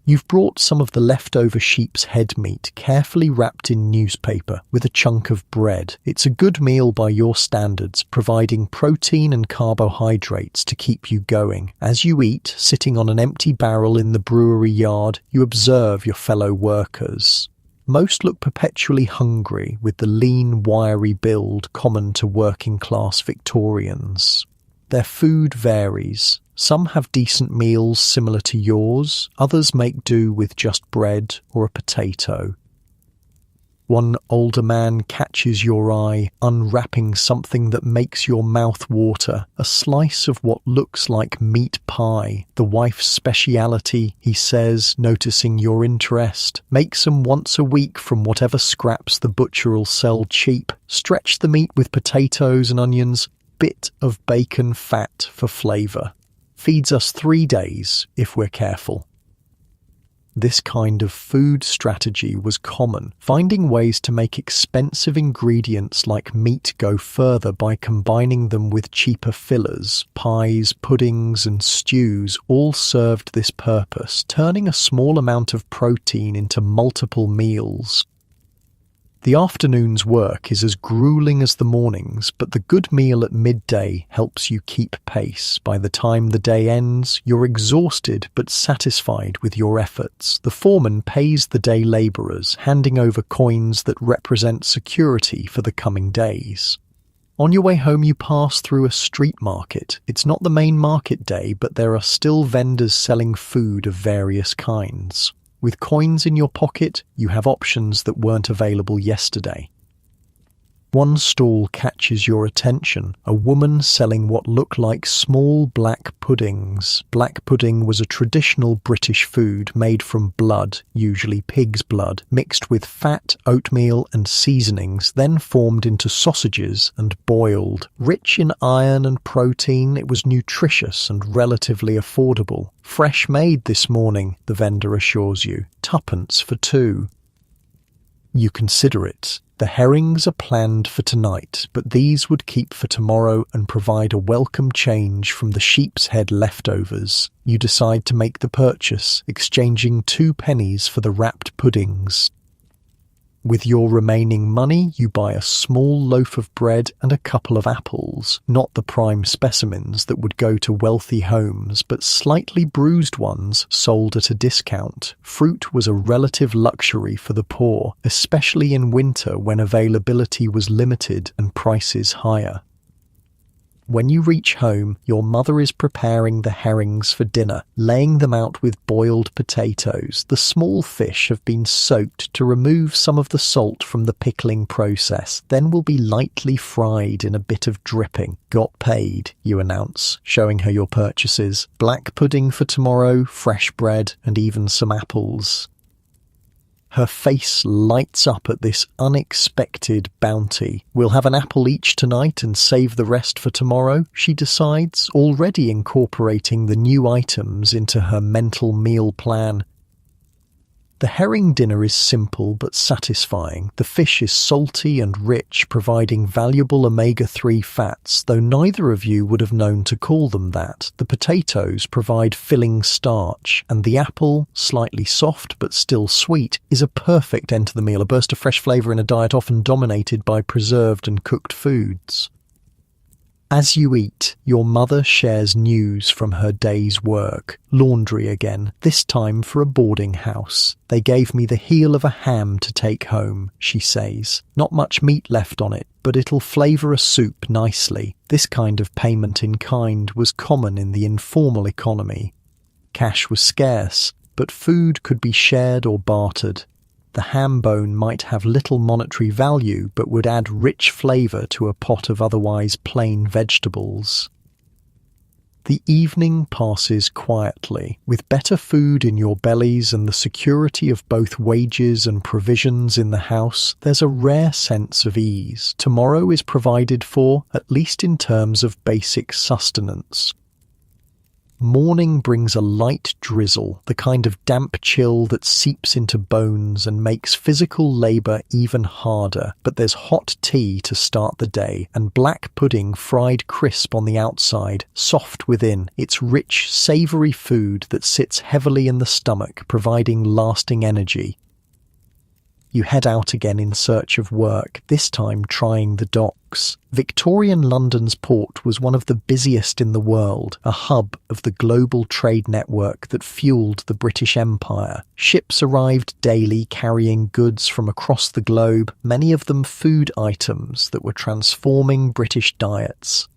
You've brought some of the leftover sheep's head meat, carefully wrapped in newspaper, with a chunk of bread. It's a good meal by your standards, providing protein and carbohydrates to keep you going. As you eat, sitting on an empty barrel in the brewery yard, you observe your fellow workers. Most look perpetually hungry, with the lean, wiry build common to working-class Victorians. Their food varies. Some have decent meals similar to yours, others make do with just bread or a potato. One older man catches your eye, unwrapping something that makes your mouth water, a slice of what looks like meat pie. The wife's speciality, he says, noticing your interest. Makes them once a week from whatever scraps the butcher'll sell cheap. Stretch the meat with potatoes and onions, bit of bacon fat for flavour. Feeds us 3 days, if we're careful. This kind of food strategy was common, finding ways to make expensive ingredients like meat go further by combining them with cheaper fillers. Pies, puddings and stews all served this purpose, turning a small amount of protein into multiple meals. The afternoon's work is as grueling as the morning's, but the good meal at midday helps you keep pace. By the time the day ends, you're exhausted but satisfied with your efforts. The foreman pays the day labourers, handing over coins that represent security for the coming days. On your way home you pass through a street market. It's not the main market day, but there are still vendors selling food of various kinds. With coins in your pocket, you have options that weren't available yesterday. One stall catches your attention, a woman selling what look like small black puddings. Black pudding was a traditional British food made from blood, usually pig's blood, mixed with fat, oatmeal and seasonings, then formed into sausages and boiled. Rich in iron and protein, it was nutritious and relatively affordable. Fresh made this morning, the vendor assures you. Tuppence for two. You consider it. The herrings are planned for tonight, but these would keep for tomorrow and provide a welcome change from the sheep's head leftovers. You decide to make the purchase, exchanging 2 pennies for the wrapped puddings. With your remaining money, you buy a small loaf of bread and a couple of apples, not the prime specimens that would go to wealthy homes, but slightly bruised ones sold at a discount. Fruit was a relative luxury for the poor, especially in winter when availability was limited and prices higher. When you reach home, your mother is preparing the herrings for dinner, laying them out with boiled potatoes. The small fish have been soaked to remove some of the salt from the pickling process, then will be lightly fried in a bit of dripping. Got paid, you announce, showing her your purchases. Black pudding for tomorrow, fresh bread, and even some apples. Her face lights up at this unexpected bounty. We'll have an apple each tonight and save the rest for tomorrow, she decides, already incorporating the new items into her mental meal plan. The herring dinner is simple but satisfying. The fish is salty and rich, providing valuable omega-3 fats, though neither of you would have known to call them that. The potatoes provide filling starch, and the apple, slightly soft but still sweet, is a perfect end to the meal, a burst of fresh flavour in a diet often dominated by preserved and cooked foods. As you eat, your mother shares news from her day's work. Laundry again, this time for a boarding house. They gave me the heel of a ham to take home, she says. Not much meat left on it, but it'll flavour a soup nicely. This kind of payment in kind was common in the informal economy. Cash was scarce, but food could be shared or bartered. The ham bone might have little monetary value, but would add rich flavour to a pot of otherwise plain vegetables. The evening passes quietly. With better food in your bellies and the security of both wages and provisions in the house, there's a rare sense of ease. Tomorrow is provided for, at least in terms of basic sustenance. Morning brings a light drizzle, the kind of damp chill that seeps into bones and makes physical labour even harder. But there's hot tea to start the day, and black pudding fried crisp on the outside, soft within. It's rich, savoury food that sits heavily in the stomach, providing lasting energy. You head out again in search of work, this time trying the docks. Victorian London's port was one of the busiest in the world, a hub of the global trade network that fueled the British Empire. Ships arrived daily carrying goods from across the globe, many of them food items that were transforming British diets.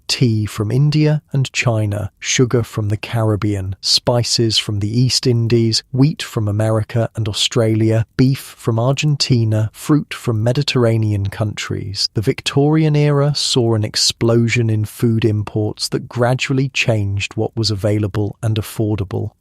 Tea from India and China, sugar from the Caribbean, spices from the East Indies, wheat from America and Australia, beef from Argentina, fruit from Mediterranean countries. The Victorian era saw an explosion in food imports that gradually changed what was available and affordable.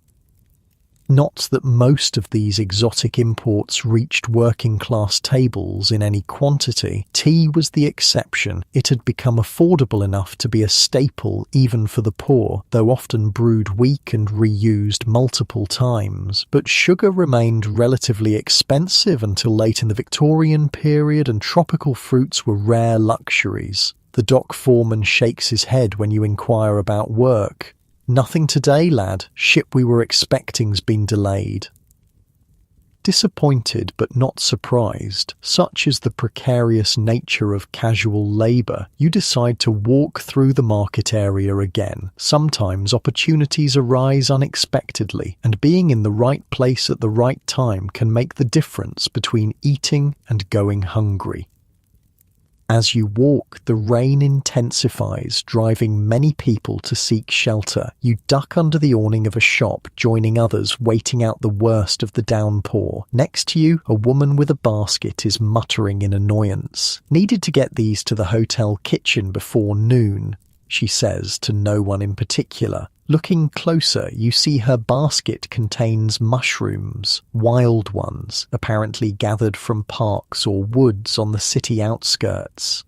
Not that most of these exotic imports reached working-class tables in any quantity. Tea was the exception. It had become affordable enough to be a staple even for the poor, though often brewed weak and reused multiple times. But sugar remained relatively expensive until late in the Victorian period, and tropical fruits were rare luxuries. The dock foreman shakes his head when you inquire about work. "Nothing today, lad. Ship we were expecting's been delayed." Disappointed but not surprised, such is the precarious nature of casual labour, you decide to walk through the market area again. Sometimes opportunities arise unexpectedly, and being in the right place at the right time can make the difference between eating and going hungry. As you walk, the rain intensifies, driving many people to seek shelter. You duck under the awning of a shop, joining others waiting out the worst of the downpour. Next to you, a woman with a basket is muttering in annoyance. "Needed to get these to the hotel kitchen before noon," she says to no one in particular. Looking closer, you see her basket contains mushrooms, wild ones, apparently gathered from parks or woods on the city outskirts.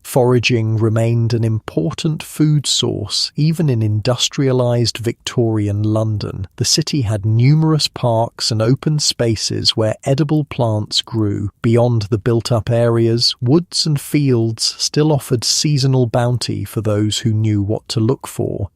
Foraging remained an important food source even in industrialised Victorian London. The city had numerous parks and open spaces where edible plants grew. Beyond the built-up areas, woods and fields still offered seasonal bounty for those who knew what to look for.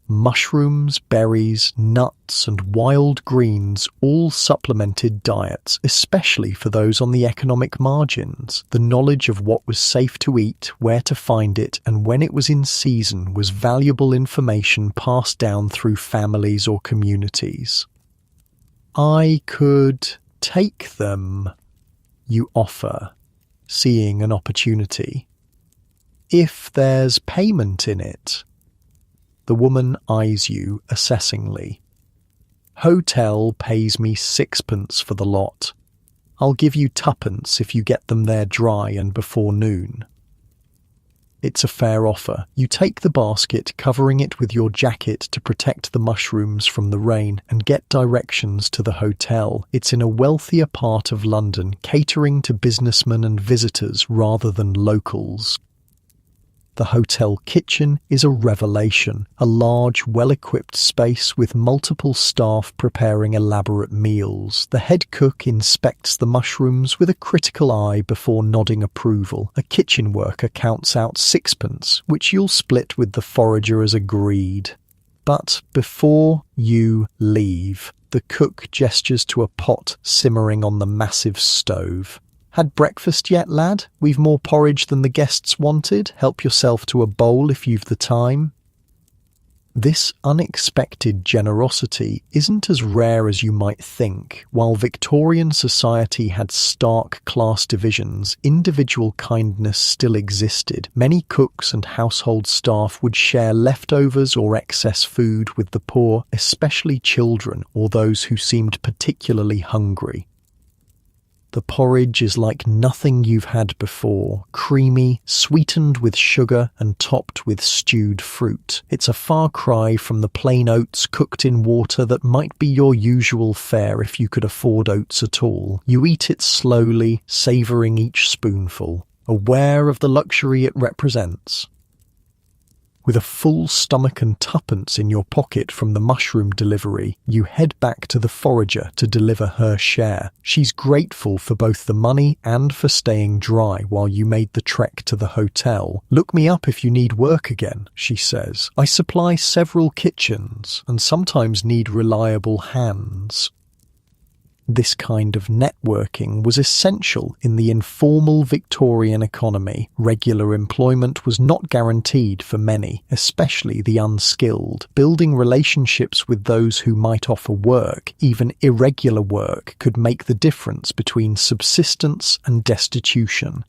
Mushrooms, berries, nuts, and wild greens all supplemented diets, especially for those on the economic margins. The knowledge of what was safe to eat, where to find it, and when it was in season was valuable information passed down through families or communities. "I could take them," you offer, seeing an opportunity. "If there's payment in it." The woman eyes you assessingly. "Hotel pays me 6p for the lot. I'll give you 2p if you get them there dry and before noon." It's a fair offer. You take the basket, covering it with your jacket to protect the mushrooms from the rain, and get directions to the hotel. It's in a wealthier part of London, catering to businessmen and visitors rather than locals. The hotel kitchen is a revelation, a large, well-equipped space with multiple staff preparing elaborate meals. The head cook inspects the mushrooms with a critical eye before nodding approval. A kitchen worker counts out 6p, which you'll split with the forager as agreed. But before you leave, the cook gestures to a pot simmering on the massive stove. "Had breakfast yet, lad? We've more porridge than the guests wanted. Help yourself to a bowl if you've the time." This unexpected generosity isn't as rare as you might think. While Victorian society had stark class divisions, individual kindness still existed. Many cooks and household staff would share leftovers or excess food with the poor, especially children or those who seemed particularly hungry. The porridge is like nothing you've had before, creamy, sweetened with sugar and topped with stewed fruit. It's a far cry from the plain oats cooked in water that might be your usual fare if you could afford oats at all. You eat it slowly, savouring each spoonful, aware of the luxury it represents. With a full stomach and 2p in your pocket from the mushroom delivery, you head back to the forager to deliver her share. She's grateful for both the money and for staying dry while you made the trek to the hotel. "Look me up if you need work again," she says. "I supply several kitchens and sometimes need reliable hands." This kind of networking was essential in the informal Victorian economy. Regular employment was not guaranteed for many, especially the unskilled. Building relationships with those who might offer work, even irregular work, could make the difference between subsistence and destitution.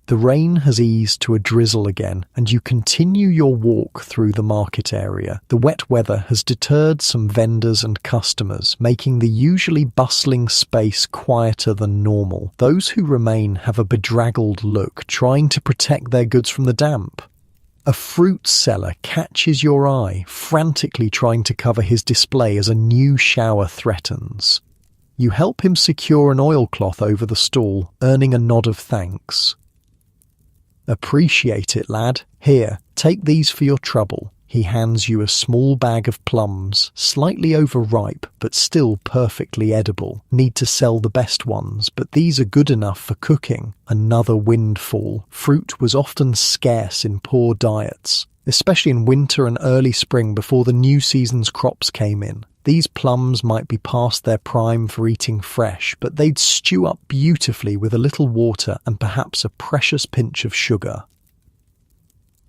The rain has eased to a drizzle again, and you continue your walk through the market area. The wet weather has deterred some vendors and customers, making the usually bustling space quieter than normal. Those who remain have a bedraggled look, trying to protect their goods from the damp. A fruit seller catches your eye, frantically trying to cover his display as a new shower threatens. You help him secure an oilcloth over the stall, earning a nod of thanks. "Appreciate it, lad. Here, take these for your trouble." He hands you a small bag of plums, slightly overripe but still perfectly edible. "Need to sell the best ones, but these are good enough for cooking." Another windfall. Fruit was often scarce in poor diets, especially in winter and early spring before the new season's crops came in. These plums might be past their prime for eating fresh, but they'd stew up beautifully with a little water and perhaps a precious pinch of sugar.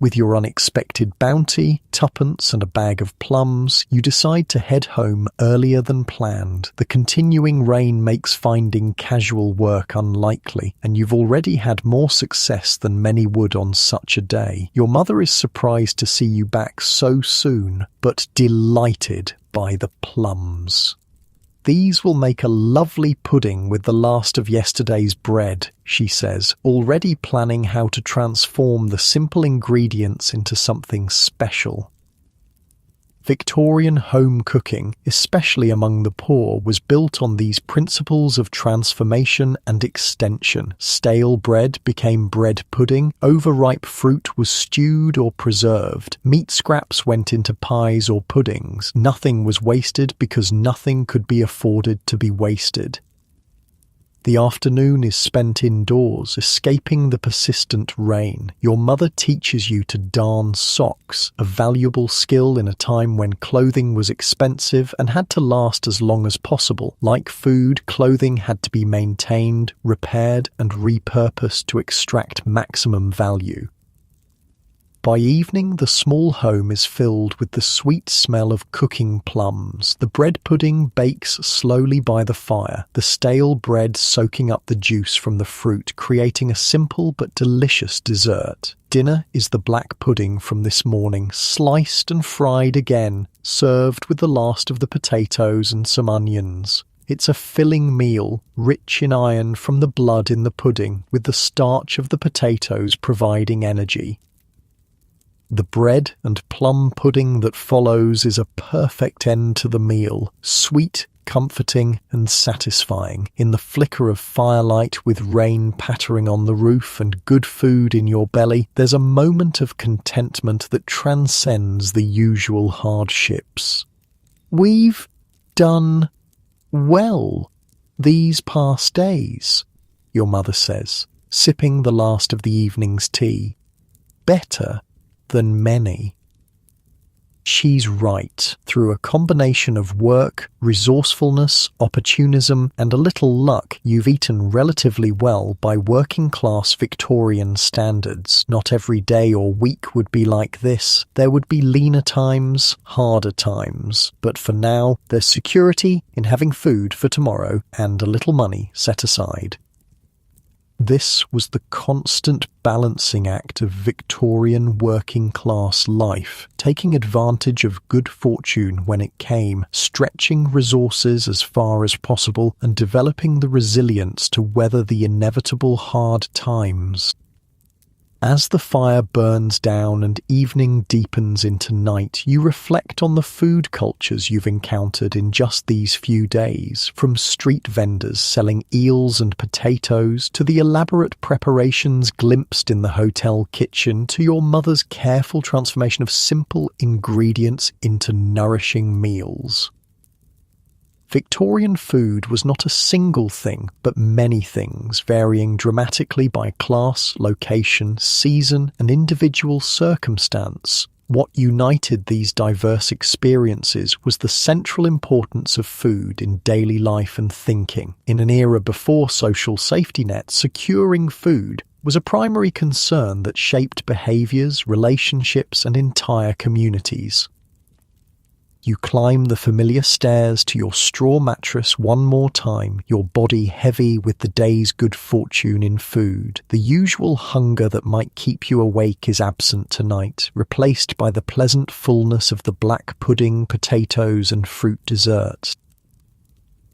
With your unexpected bounty, tuppence and a bag of plums, you decide to head home earlier than planned. The continuing rain makes finding casual work unlikely, and you've already had more success than many would on such a day. Your mother is surprised to see you back so soon, but delighted by the plums. "These will make a lovely pudding with the last of yesterday's bread," she says, already planning how to transform the simple ingredients into something special. Victorian home cooking, especially among the poor, was built on these principles of transformation and extension. Stale bread became bread pudding, overripe fruit was stewed or preserved, meat scraps went into pies or puddings. Nothing was wasted because nothing could be afforded to be wasted. The afternoon is spent indoors, escaping the persistent rain. Your mother teaches you to darn socks, a valuable skill in a time when clothing was expensive and had to last as long as possible. Like food, clothing had to be maintained, repaired, and repurposed to extract maximum value. By evening, the small home is filled with the sweet smell of cooking plums. The bread pudding bakes slowly by the fire, the stale bread soaking up the juice from the fruit, creating a simple but delicious dessert. Dinner is the black pudding from this morning, sliced and fried again, served with the last of the potatoes and some onions. It's a filling meal, rich in iron from the blood in the pudding, with the starch of the potatoes providing energy. The bread and plum pudding that follows is a perfect end to the meal, sweet, comforting and satisfying. In the flicker of firelight with rain pattering on the roof and good food in your belly, there's a moment of contentment that transcends the usual hardships. "We've done well these past days," your mother says, sipping the last of the evening's tea. "Better than many." She's right. Through a combination of work, resourcefulness, opportunism, and a little luck, you've eaten relatively well by working-class Victorian standards. Not every day or week would be like this. There would be leaner times, harder times. But for now, there's security in having food for tomorrow and a little money set aside. This was the constant balancing act of Victorian working-class life, taking advantage of good fortune when it came, stretching resources as far as possible, and developing the resilience to weather the inevitable hard times. As the fire burns down and evening deepens into night, you reflect on the food cultures you've encountered in just these few days, from street vendors selling eels and potatoes to the elaborate preparations glimpsed in the hotel kitchen to your mother's careful transformation of simple ingredients into nourishing meals. Victorian food was not a single thing, but many things, varying dramatically by class, location, season, and individual circumstance. What united these diverse experiences was the central importance of food in daily life and thinking. In an era before social safety nets, securing food was a primary concern that shaped behaviours, relationships, and entire communities. You climb the familiar stairs to your straw mattress one more time, your body heavy with the day's good fortune in food. The usual hunger that might keep you awake is absent tonight, replaced by the pleasant fullness of the black pudding, potatoes, and fruit desserts.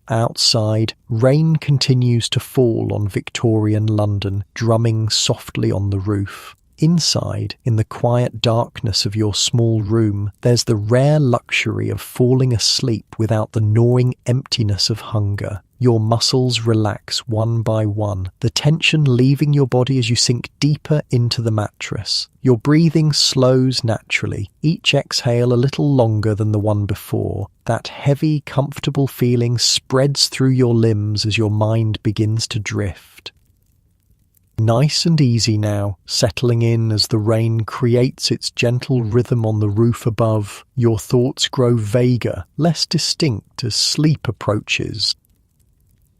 Outside, rain continues to fall on Victorian London, drumming softly on the roof. Inside, in the quiet darkness of your small room, there's the rare luxury of falling asleep without the gnawing emptiness of hunger. Your muscles relax one by one, the tension leaving your body as you sink deeper into the mattress. Your breathing slows naturally, each exhale a little longer than the one before. That heavy, comfortable feeling spreads through your limbs as your mind begins to drift. Nice and easy now, settling in as the rain creates its gentle rhythm on the roof above. Your thoughts grow vaguer, less distinct as sleep approaches.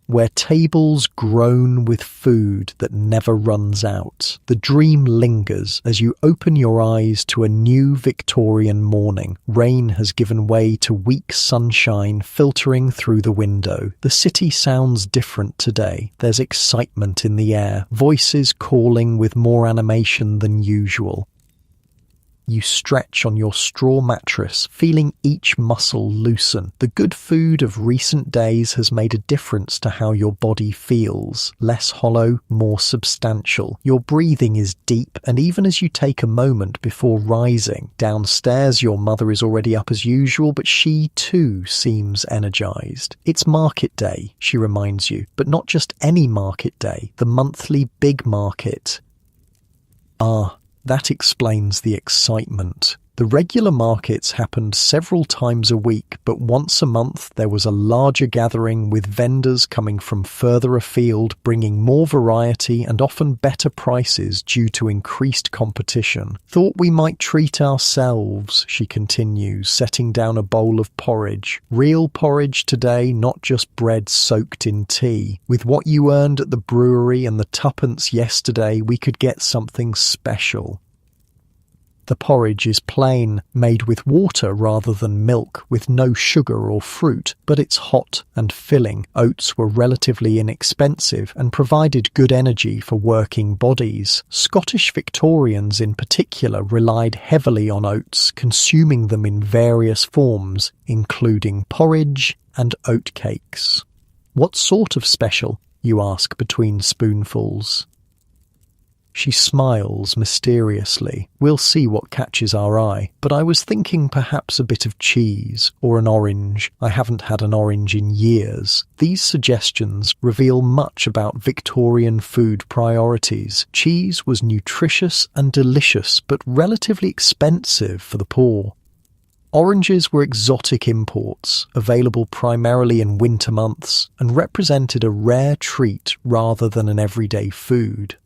where tables groan with food that never runs out. The dream lingers as you open your eyes to a new Victorian morning. Rain has given way to weak sunshine filtering through the window. The city sounds different today. There's excitement in the air, voices calling with more animation than usual. You stretch on your straw mattress, feeling each muscle loosen. The good food of recent days has made a difference to how your body feels. Less hollow, more substantial. Your breathing is deep, and even as you take a moment before rising, downstairs your mother is already up as usual, but she too seems energized. It's market day, she reminds you, but not just any market day, the monthly big market. That explains the excitement. The regular markets happened several times a week, but once a month there was a larger gathering with vendors coming from further afield, bringing more variety and often better prices due to increased competition. Thought we might treat ourselves, she continues, setting down a bowl of porridge. Real porridge today, not just bread soaked in tea. With what you earned at the brewery and the tuppence yesterday, we could get something special. The porridge is plain, made with water rather than milk, with no sugar or fruit, but it's hot and filling. Oats were relatively inexpensive and provided good energy for working bodies. Scottish Victorians in particular relied heavily on oats, consuming them in various forms, including porridge and oat cakes. What sort of special? You ask between spoonfuls. She smiles mysteriously. We'll see what catches our eye. But I was thinking perhaps a bit of cheese, or an orange. I haven't had an orange in years. These suggestions reveal much about Victorian food priorities. Cheese was nutritious and delicious, but relatively expensive for the poor. Oranges were exotic imports, available primarily in winter months, and represented a rare treat rather than an everyday food.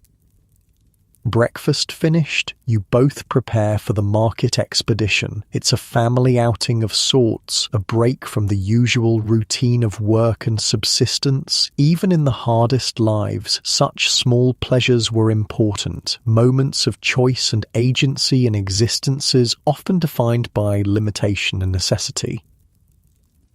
Breakfast finished, you both prepare for the market expedition. It's a family outing of sorts, a break from the usual routine of work and subsistence. Even in the hardest lives, such small pleasures were important, moments of choice and agency in existences often defined by limitation and necessity.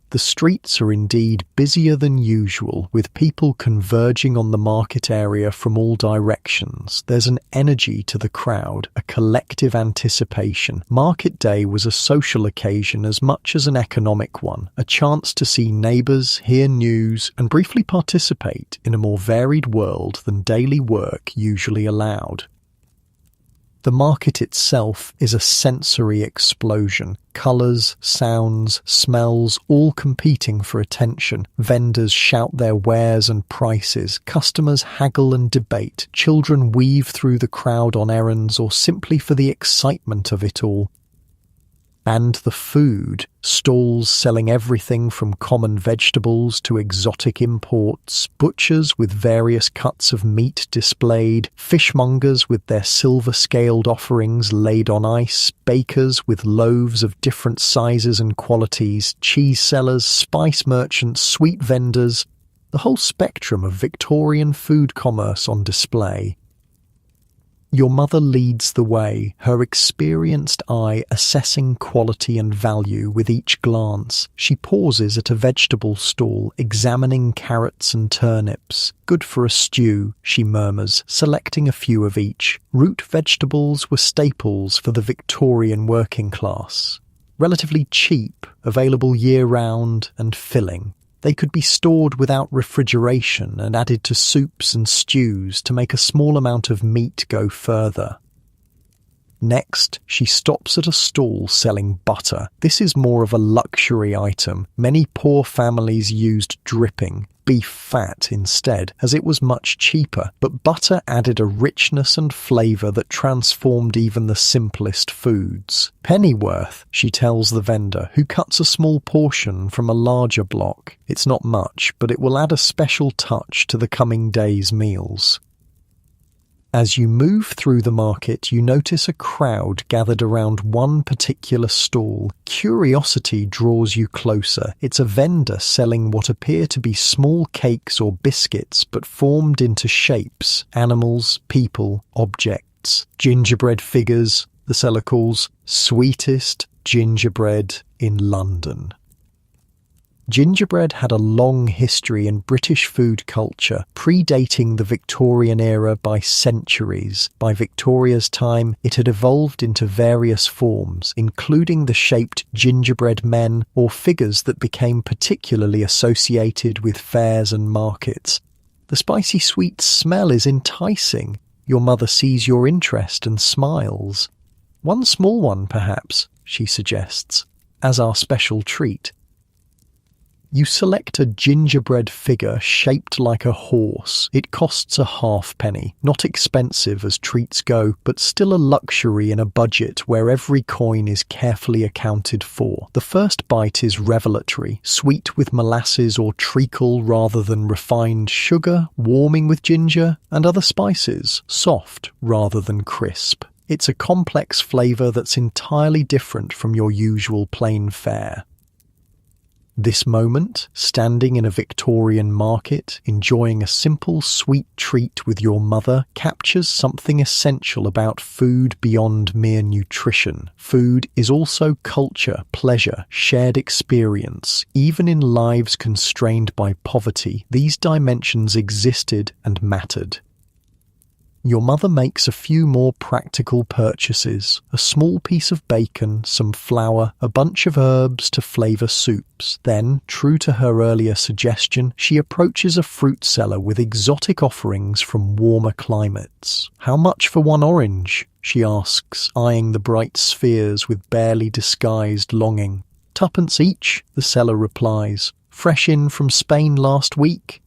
The streets are indeed busier than usual, with people converging on the market area from all directions. There's an energy to the crowd, a collective anticipation. Market day was a social occasion as much as an economic one, a chance to see neighbours, hear news, and briefly participate in a more varied world than daily work usually allowed. The market itself is a sensory explosion. Colours, sounds, smells, all competing for attention. Vendors shout their wares and prices. Customers haggle and debate. Children weave through the crowd on errands or simply for the excitement of it all. And the food, stalls selling everything from common vegetables to exotic imports, butchers with various cuts of meat displayed, fishmongers with their silver-scaled offerings laid on ice, bakers with loaves of different sizes and qualities, cheese sellers, spice merchants, sweet vendors, the whole spectrum of Victorian food commerce on display. Your mother leads the way, her experienced eye assessing quality and value with each glance. She pauses at a vegetable stall, examining carrots and turnips. Good for a stew, she murmurs, selecting a few of each. Root vegetables were staples for the Victorian working class. Relatively cheap, available year-round, and filling. They could be stored without refrigeration and added to soups and stews to make a small amount of meat go further. Next, she stops at a stall selling butter. This is more of a luxury item. Many poor families used dripping, beef fat instead, as it was much cheaper, but butter added a richness and flavour that transformed even the simplest foods. Pennyworth, she tells the vendor, who cuts a small portion from a larger block. It's not much, but it will add a special touch to the coming day's meals. As you move through the market, you notice a crowd gathered around one particular stall. Curiosity draws you closer. It's a vendor selling what appear to be small cakes or biscuits, but formed into shapes, animals, people, objects. Gingerbread figures, the seller calls sweetest gingerbread in London. Gingerbread had a long history in British food culture, predating the Victorian era by centuries. By Victoria's time, it had evolved into various forms, including the shaped gingerbread men or figures that became particularly associated with fairs and markets. The spicy sweet smell is enticing. Your mother sees your interest and smiles. One small one, perhaps, she suggests, as our special treat. You select a gingerbread figure shaped like a horse. It costs a halfpenny. Not expensive as treats go, but still a luxury in a budget where every coin is carefully accounted for. The first bite is revelatory, sweet with molasses or treacle rather than refined sugar, warming with ginger and other spices, soft rather than crisp. It's a complex flavour that's entirely different from your usual plain fare. This moment, standing in a Victorian market, enjoying a simple sweet treat with your mother, captures something essential about food beyond mere nutrition. Food is also culture, pleasure, shared experience. Even in lives constrained by poverty, these dimensions existed and mattered. Your mother makes a few more practical purchases, a small piece of bacon, some flour, a bunch of herbs to flavour soups. Then, true to her earlier suggestion, she approaches a fruit seller with exotic offerings from warmer climates. "How much for one orange?" she asks, eyeing the bright spheres with barely disguised longing. "Twopence each," the seller replies. "Fresh in from Spain last week."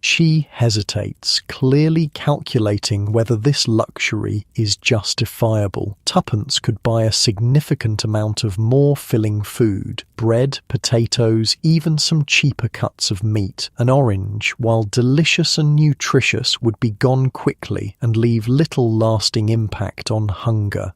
She hesitates, clearly calculating whether this luxury is justifiable. Twopence could buy a significant amount of more filling food. Bread, potatoes, even some cheaper cuts of meat. An orange, while delicious and nutritious, would be gone quickly and leave little lasting impact on hunger.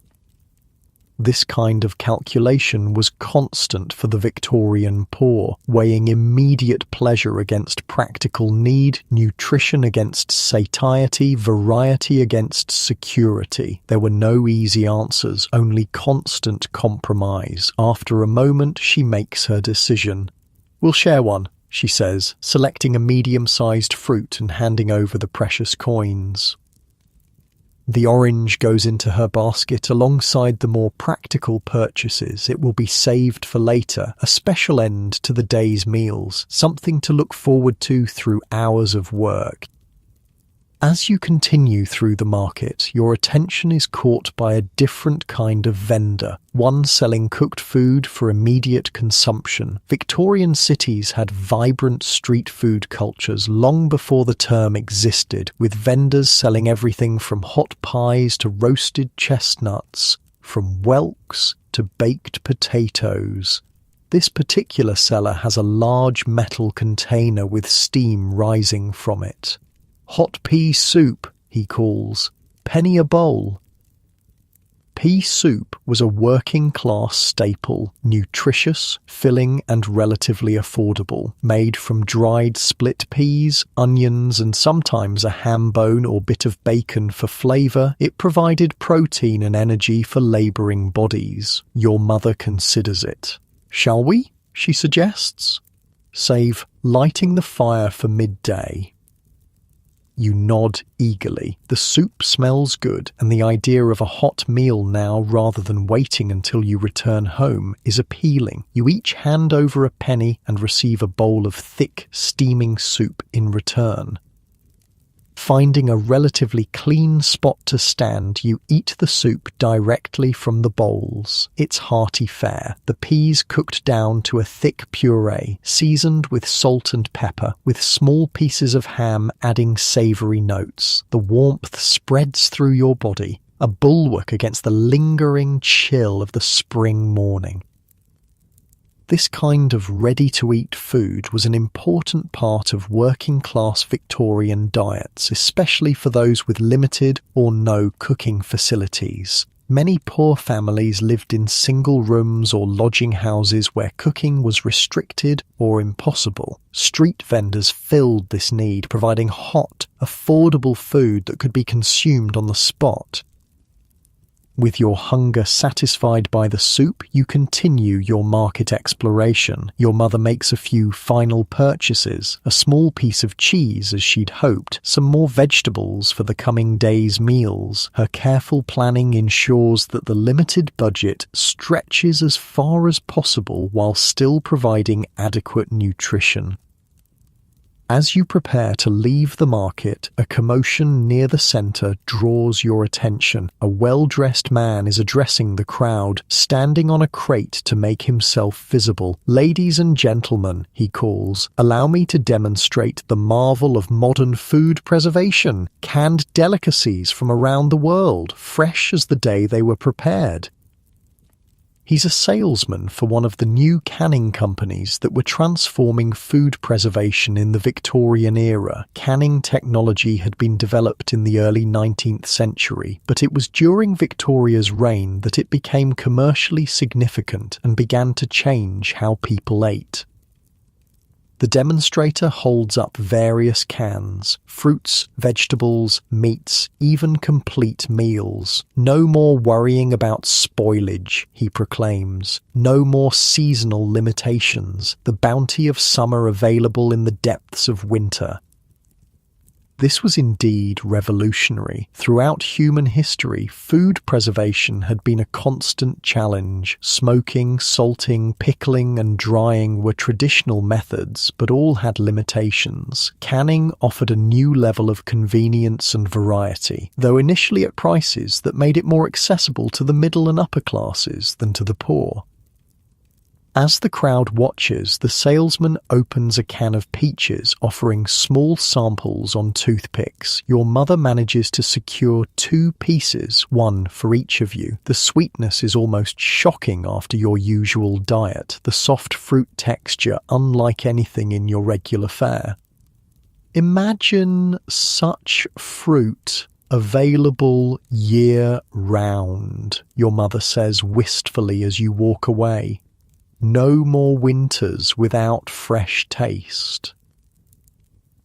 This kind of calculation was constant for the Victorian poor, weighing immediate pleasure against practical need, nutrition against satiety, variety against security. There were no easy answers, only constant compromise. After a moment, she makes her decision. "We'll share one," she says, selecting a medium-sized fruit and handing over the precious coins. The orange goes into her basket alongside the more practical purchases. It will be saved for later, a special end to the day's meals, something to look forward to through hours of work. As you continue through the market, your attention is caught by a different kind of vendor, one selling cooked food for immediate consumption. Victorian cities had vibrant street food cultures long before the term existed, with vendors selling everything from hot pies to roasted chestnuts, from whelks to baked potatoes. This particular seller has a large metal container with steam rising from it. "Hot pea soup," he calls. "Penny a bowl." Pea soup was a working-class staple, nutritious, filling and relatively affordable. Made from dried split peas, onions and sometimes a ham bone or bit of bacon for flavour, it provided protein and energy for labouring bodies. Your mother considers it. "Shall we?" she suggests. "Save lighting the fire for midday." You nod eagerly. The soup smells good, and the idea of a hot meal now rather than waiting until you return home is appealing. You each hand over a penny and receive a bowl of thick, steaming soup in return. Finding a relatively clean spot to stand, you eat the soup directly from the bowls. It's hearty fare, the peas cooked down to a thick puree, seasoned with salt and pepper, with small pieces of ham adding savoury notes. The warmth spreads through your body, a bulwark against the lingering chill of the spring morning. This kind of ready-to-eat food was an important part of working-class Victorian diets, especially for those with limited or no cooking facilities. Many poor families lived in single rooms or lodging houses where cooking was restricted or impossible. Street vendors filled this need, providing hot, affordable food that could be consumed on the spot. With your hunger satisfied by the soup, you continue your market exploration. Your mother makes a few final purchases, a small piece of cheese as she'd hoped, some more vegetables for the coming day's meals. Her careful planning ensures that the limited budget stretches as far as possible while still providing adequate nutrition. As you prepare to leave the market, a commotion near the center draws your attention. A well-dressed man is addressing the crowd, standing on a crate to make himself visible. "Ladies and gentlemen," he calls, "allow me to demonstrate the marvel of modern food preservation. Canned delicacies from around the world, fresh as the day they were prepared." He's a salesman for one of the new canning companies that were transforming food preservation in the Victorian era. Canning technology had been developed in the early 19th century, but it was during Victoria's reign that it became commercially significant and began to change how people ate. The demonstrator holds up various cans, fruits, vegetables, meats, even complete meals. "No more worrying about spoilage," he proclaims. "No more seasonal limitations, the bounty of summer available in the depths of winter." This was indeed revolutionary. Throughout human history, food preservation had been a constant challenge. Smoking, salting, pickling, and drying were traditional methods, but all had limitations. Canning offered a new level of convenience and variety, though initially at prices that made it more accessible to the middle and upper classes than to the poor. As the crowd watches, the salesman opens a can of peaches, offering small samples on toothpicks. Your mother manages to secure 2 pieces, one for each of you. The sweetness is almost shocking after your usual diet, the soft fruit texture unlike anything in your regular fare. Imagine such fruit available year-round, your mother says wistfully as you walk away. No more winters without fresh taste.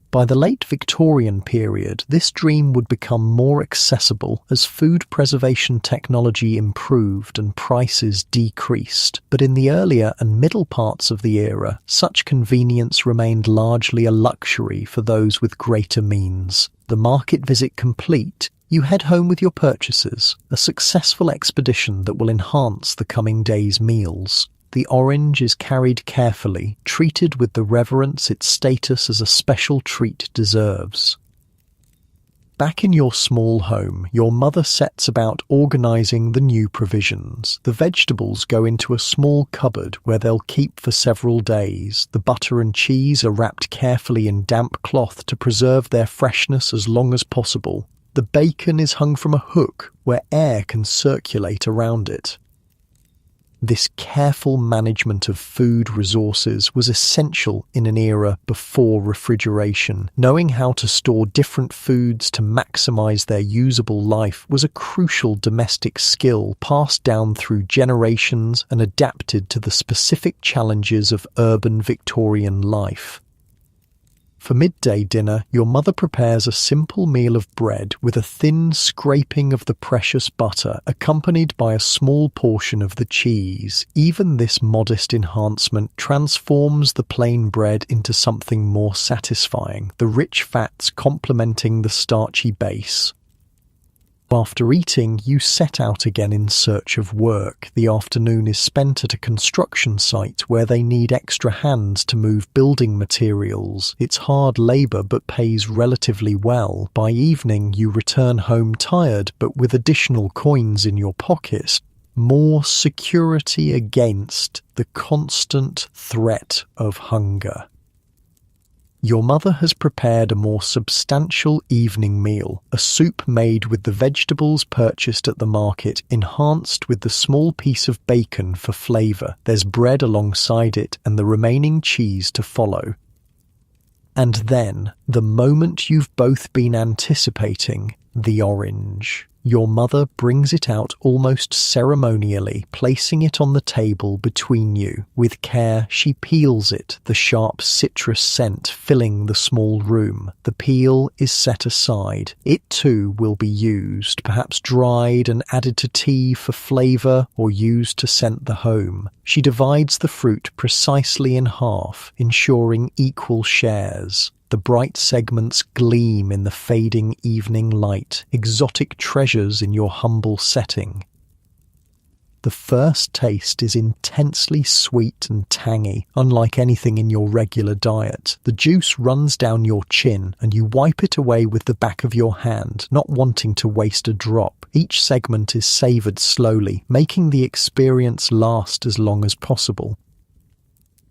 By the late Victorian period, this dream would become more accessible as food preservation technology improved and prices decreased. But in the earlier and middle parts of the era, such convenience remained largely a luxury for those with greater means. The market visit complete, you head home with your purchases, a successful expedition that will enhance the coming day's meals. The orange is carried carefully, treated with the reverence its status as a special treat deserves. Back in your small home, your mother sets about organising the new provisions. The vegetables go into a small cupboard where they'll keep for several days. The butter and cheese are wrapped carefully in damp cloth to preserve their freshness as long as possible. The bacon is hung from a hook where air can circulate around it. This careful management of food resources was essential in an era before refrigeration. Knowing how to store different foods to maximize their usable life was a crucial domestic skill passed down through generations and adapted to the specific challenges of urban Victorian life. For midday dinner, your mother prepares a simple meal of bread with a thin scraping of the precious butter, accompanied by a small portion of the cheese. Even this modest enhancement transforms the plain bread into something more satisfying, the rich fats complementing the starchy base. After eating, you set out again in search of work. The afternoon is spent at a construction site where they need extra hands to move building materials. It's hard labour but pays relatively well. By evening, you return home tired but with additional coins in your pocket. More security against the constant threat of hunger. Your mother has prepared a more substantial evening meal, a soup made with the vegetables purchased at the market, enhanced with the small piece of bacon for flavour. There's bread alongside it and the remaining cheese to follow. And then, the moment you've both been anticipating, the orange. Your mother brings it out almost ceremonially, placing it on the table between you. With care, she peels it, the sharp citrus scent filling the small room. The peel is set aside. It too will be used, perhaps dried and added to tea for flavour or used to scent the home. She divides the fruit precisely in half, ensuring equal shares. The bright segments gleam in the fading evening light, exotic treasures in your humble setting. The first taste is intensely sweet and tangy, unlike anything in your regular diet. The juice runs down your chin, and you wipe it away with the back of your hand, not wanting to waste a drop. Each segment is savoured slowly, making the experience last as long as possible.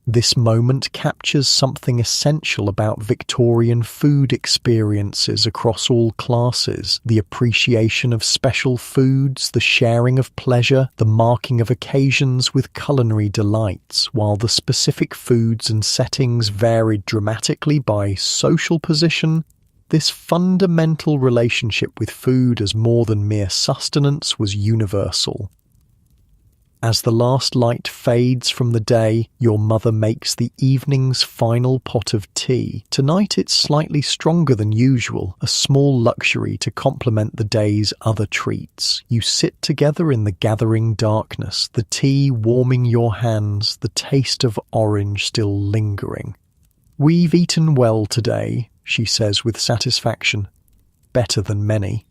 This moment captures something essential about Victorian food experiences across all classes: the appreciation of special foods, the sharing of pleasure, the marking of occasions with culinary delights. While the specific foods and settings varied dramatically by social position, this fundamental relationship with food as more than mere sustenance was universal. As the last light fades from the day, your mother makes the evening's final pot of tea. Tonight it's slightly stronger than usual, a small luxury to complement the day's other treats. You sit together in the gathering darkness, the tea warming your hands, the taste of orange still lingering. "We've eaten well today," she says with satisfaction. "Better than many."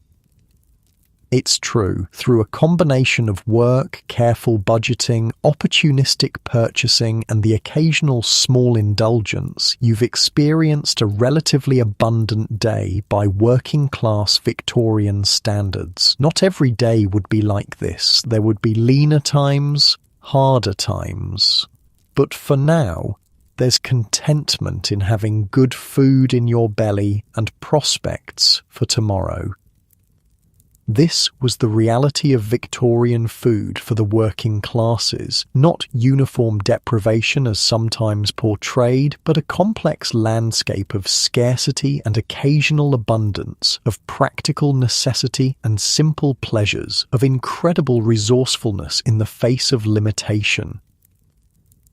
It's true. Through a combination of work, careful budgeting, opportunistic purchasing, and the occasional small indulgence, you've experienced a relatively abundant day by working-class Victorian standards. Not every day would be like this. There would be leaner times, harder times. But for now, there's contentment in having good food in your belly and prospects for tomorrow. This was the reality of Victorian food for the working classes, not uniform deprivation as sometimes portrayed, but a complex landscape of scarcity and occasional abundance, of practical necessity and simple pleasures, of incredible resourcefulness in the face of limitation.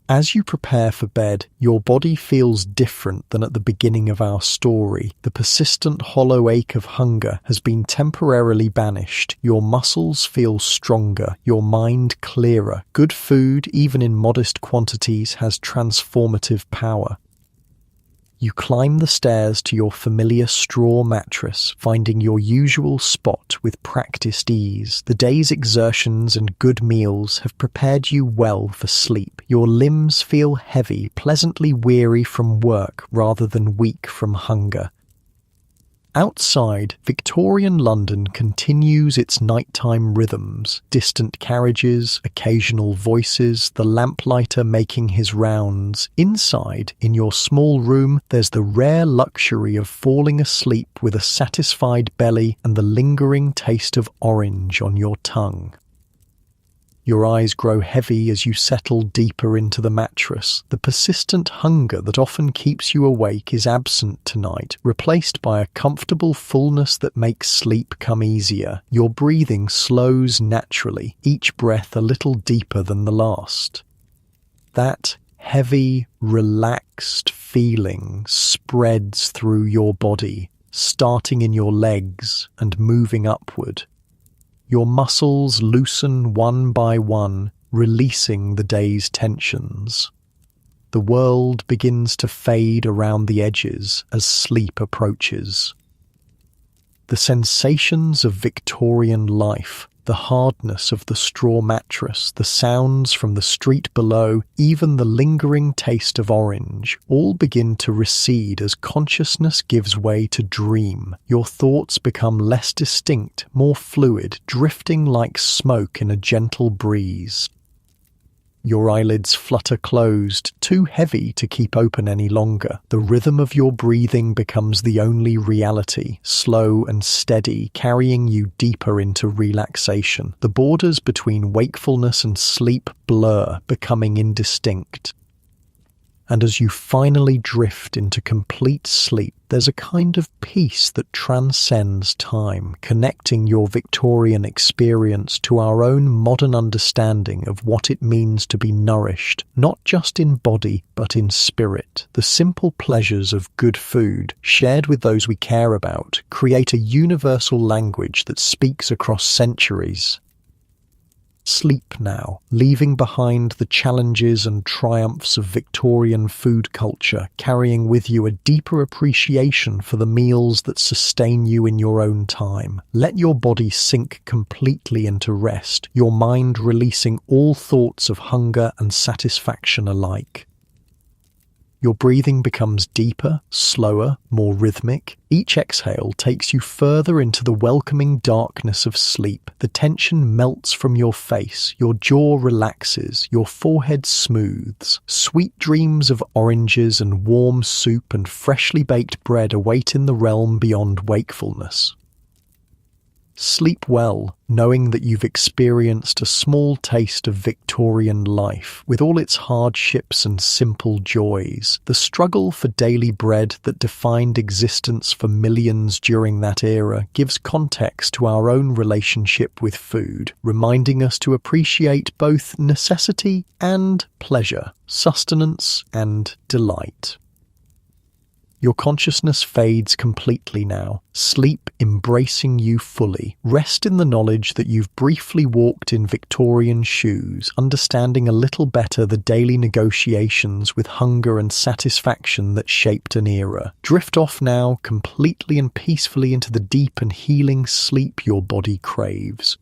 As you prepare for bed, your body feels different than at the beginning of our story. The persistent hollow ache of hunger has been temporarily banished. Your muscles feel stronger, your mind clearer. Good food, even in modest quantities, has transformative power. You climb the stairs to your familiar straw mattress, finding your usual spot with practiced ease. The day's exertions and good meals have prepared you well for sleep. Your limbs feel heavy, pleasantly weary from work rather than weak from hunger. Outside, Victorian London continues its nighttime rhythms, distant carriages, occasional voices, the lamplighter making his rounds. Inside, in your small room, there's the rare luxury of falling asleep with a satisfied belly and the lingering taste of orange on your tongue. Your eyes grow heavy as you settle deeper into the mattress. The persistent hunger that often keeps you awake is absent tonight, replaced by a comfortable fullness that makes sleep come easier. Your breathing slows naturally, each breath a little deeper than the last. That heavy, relaxed feeling spreads through your body, starting in your legs and moving upward. Your muscles loosen one by one, releasing the day's tensions. The world begins to fade around the edges as sleep approaches. The sensations of Victorian life, the hardness of the straw mattress, the sounds from the street below, even the lingering taste of orange, all begin to recede as consciousness gives way to dream. Your thoughts become less distinct, more fluid, drifting like smoke in a gentle breeze. Your eyelids flutter closed, too heavy to keep open any longer. The rhythm of your breathing becomes the only reality, slow and steady, carrying you deeper into relaxation. The borders between wakefulness and sleep blur, becoming indistinct. And as you finally drift into complete sleep, there's a kind of peace that transcends time, connecting your Victorian experience to our own modern understanding of what it means to be nourished, not just in body, but in spirit. The simple pleasures of good food, shared with those we care about, create a universal language that speaks across centuries. Sleep now, leaving behind the challenges and triumphs of Victorian food culture, carrying with you a deeper appreciation for the meals that sustain you in your own time. Let your body sink completely into rest, your mind releasing all thoughts of hunger and satisfaction alike. Your breathing becomes deeper, slower, more rhythmic. Each exhale takes you further into the welcoming darkness of sleep. The tension melts from your face, your jaw relaxes, your forehead smooths. Sweet dreams of oranges and warm soup and freshly baked bread await in the realm beyond wakefulness. Sleep well, knowing that you've experienced a small taste of Victorian life, with all its hardships and simple joys. The struggle for daily bread that defined existence for millions during that era gives context to our own relationship with food, reminding us to appreciate both necessity and pleasure, sustenance and delight. Your consciousness fades completely now, sleep embracing you fully. Rest in the knowledge that you've briefly walked in Victorian shoes, understanding a little better the daily negotiations with hunger and satisfaction that shaped an era. Drift off now completely and peacefully into the deep and healing sleep your body craves.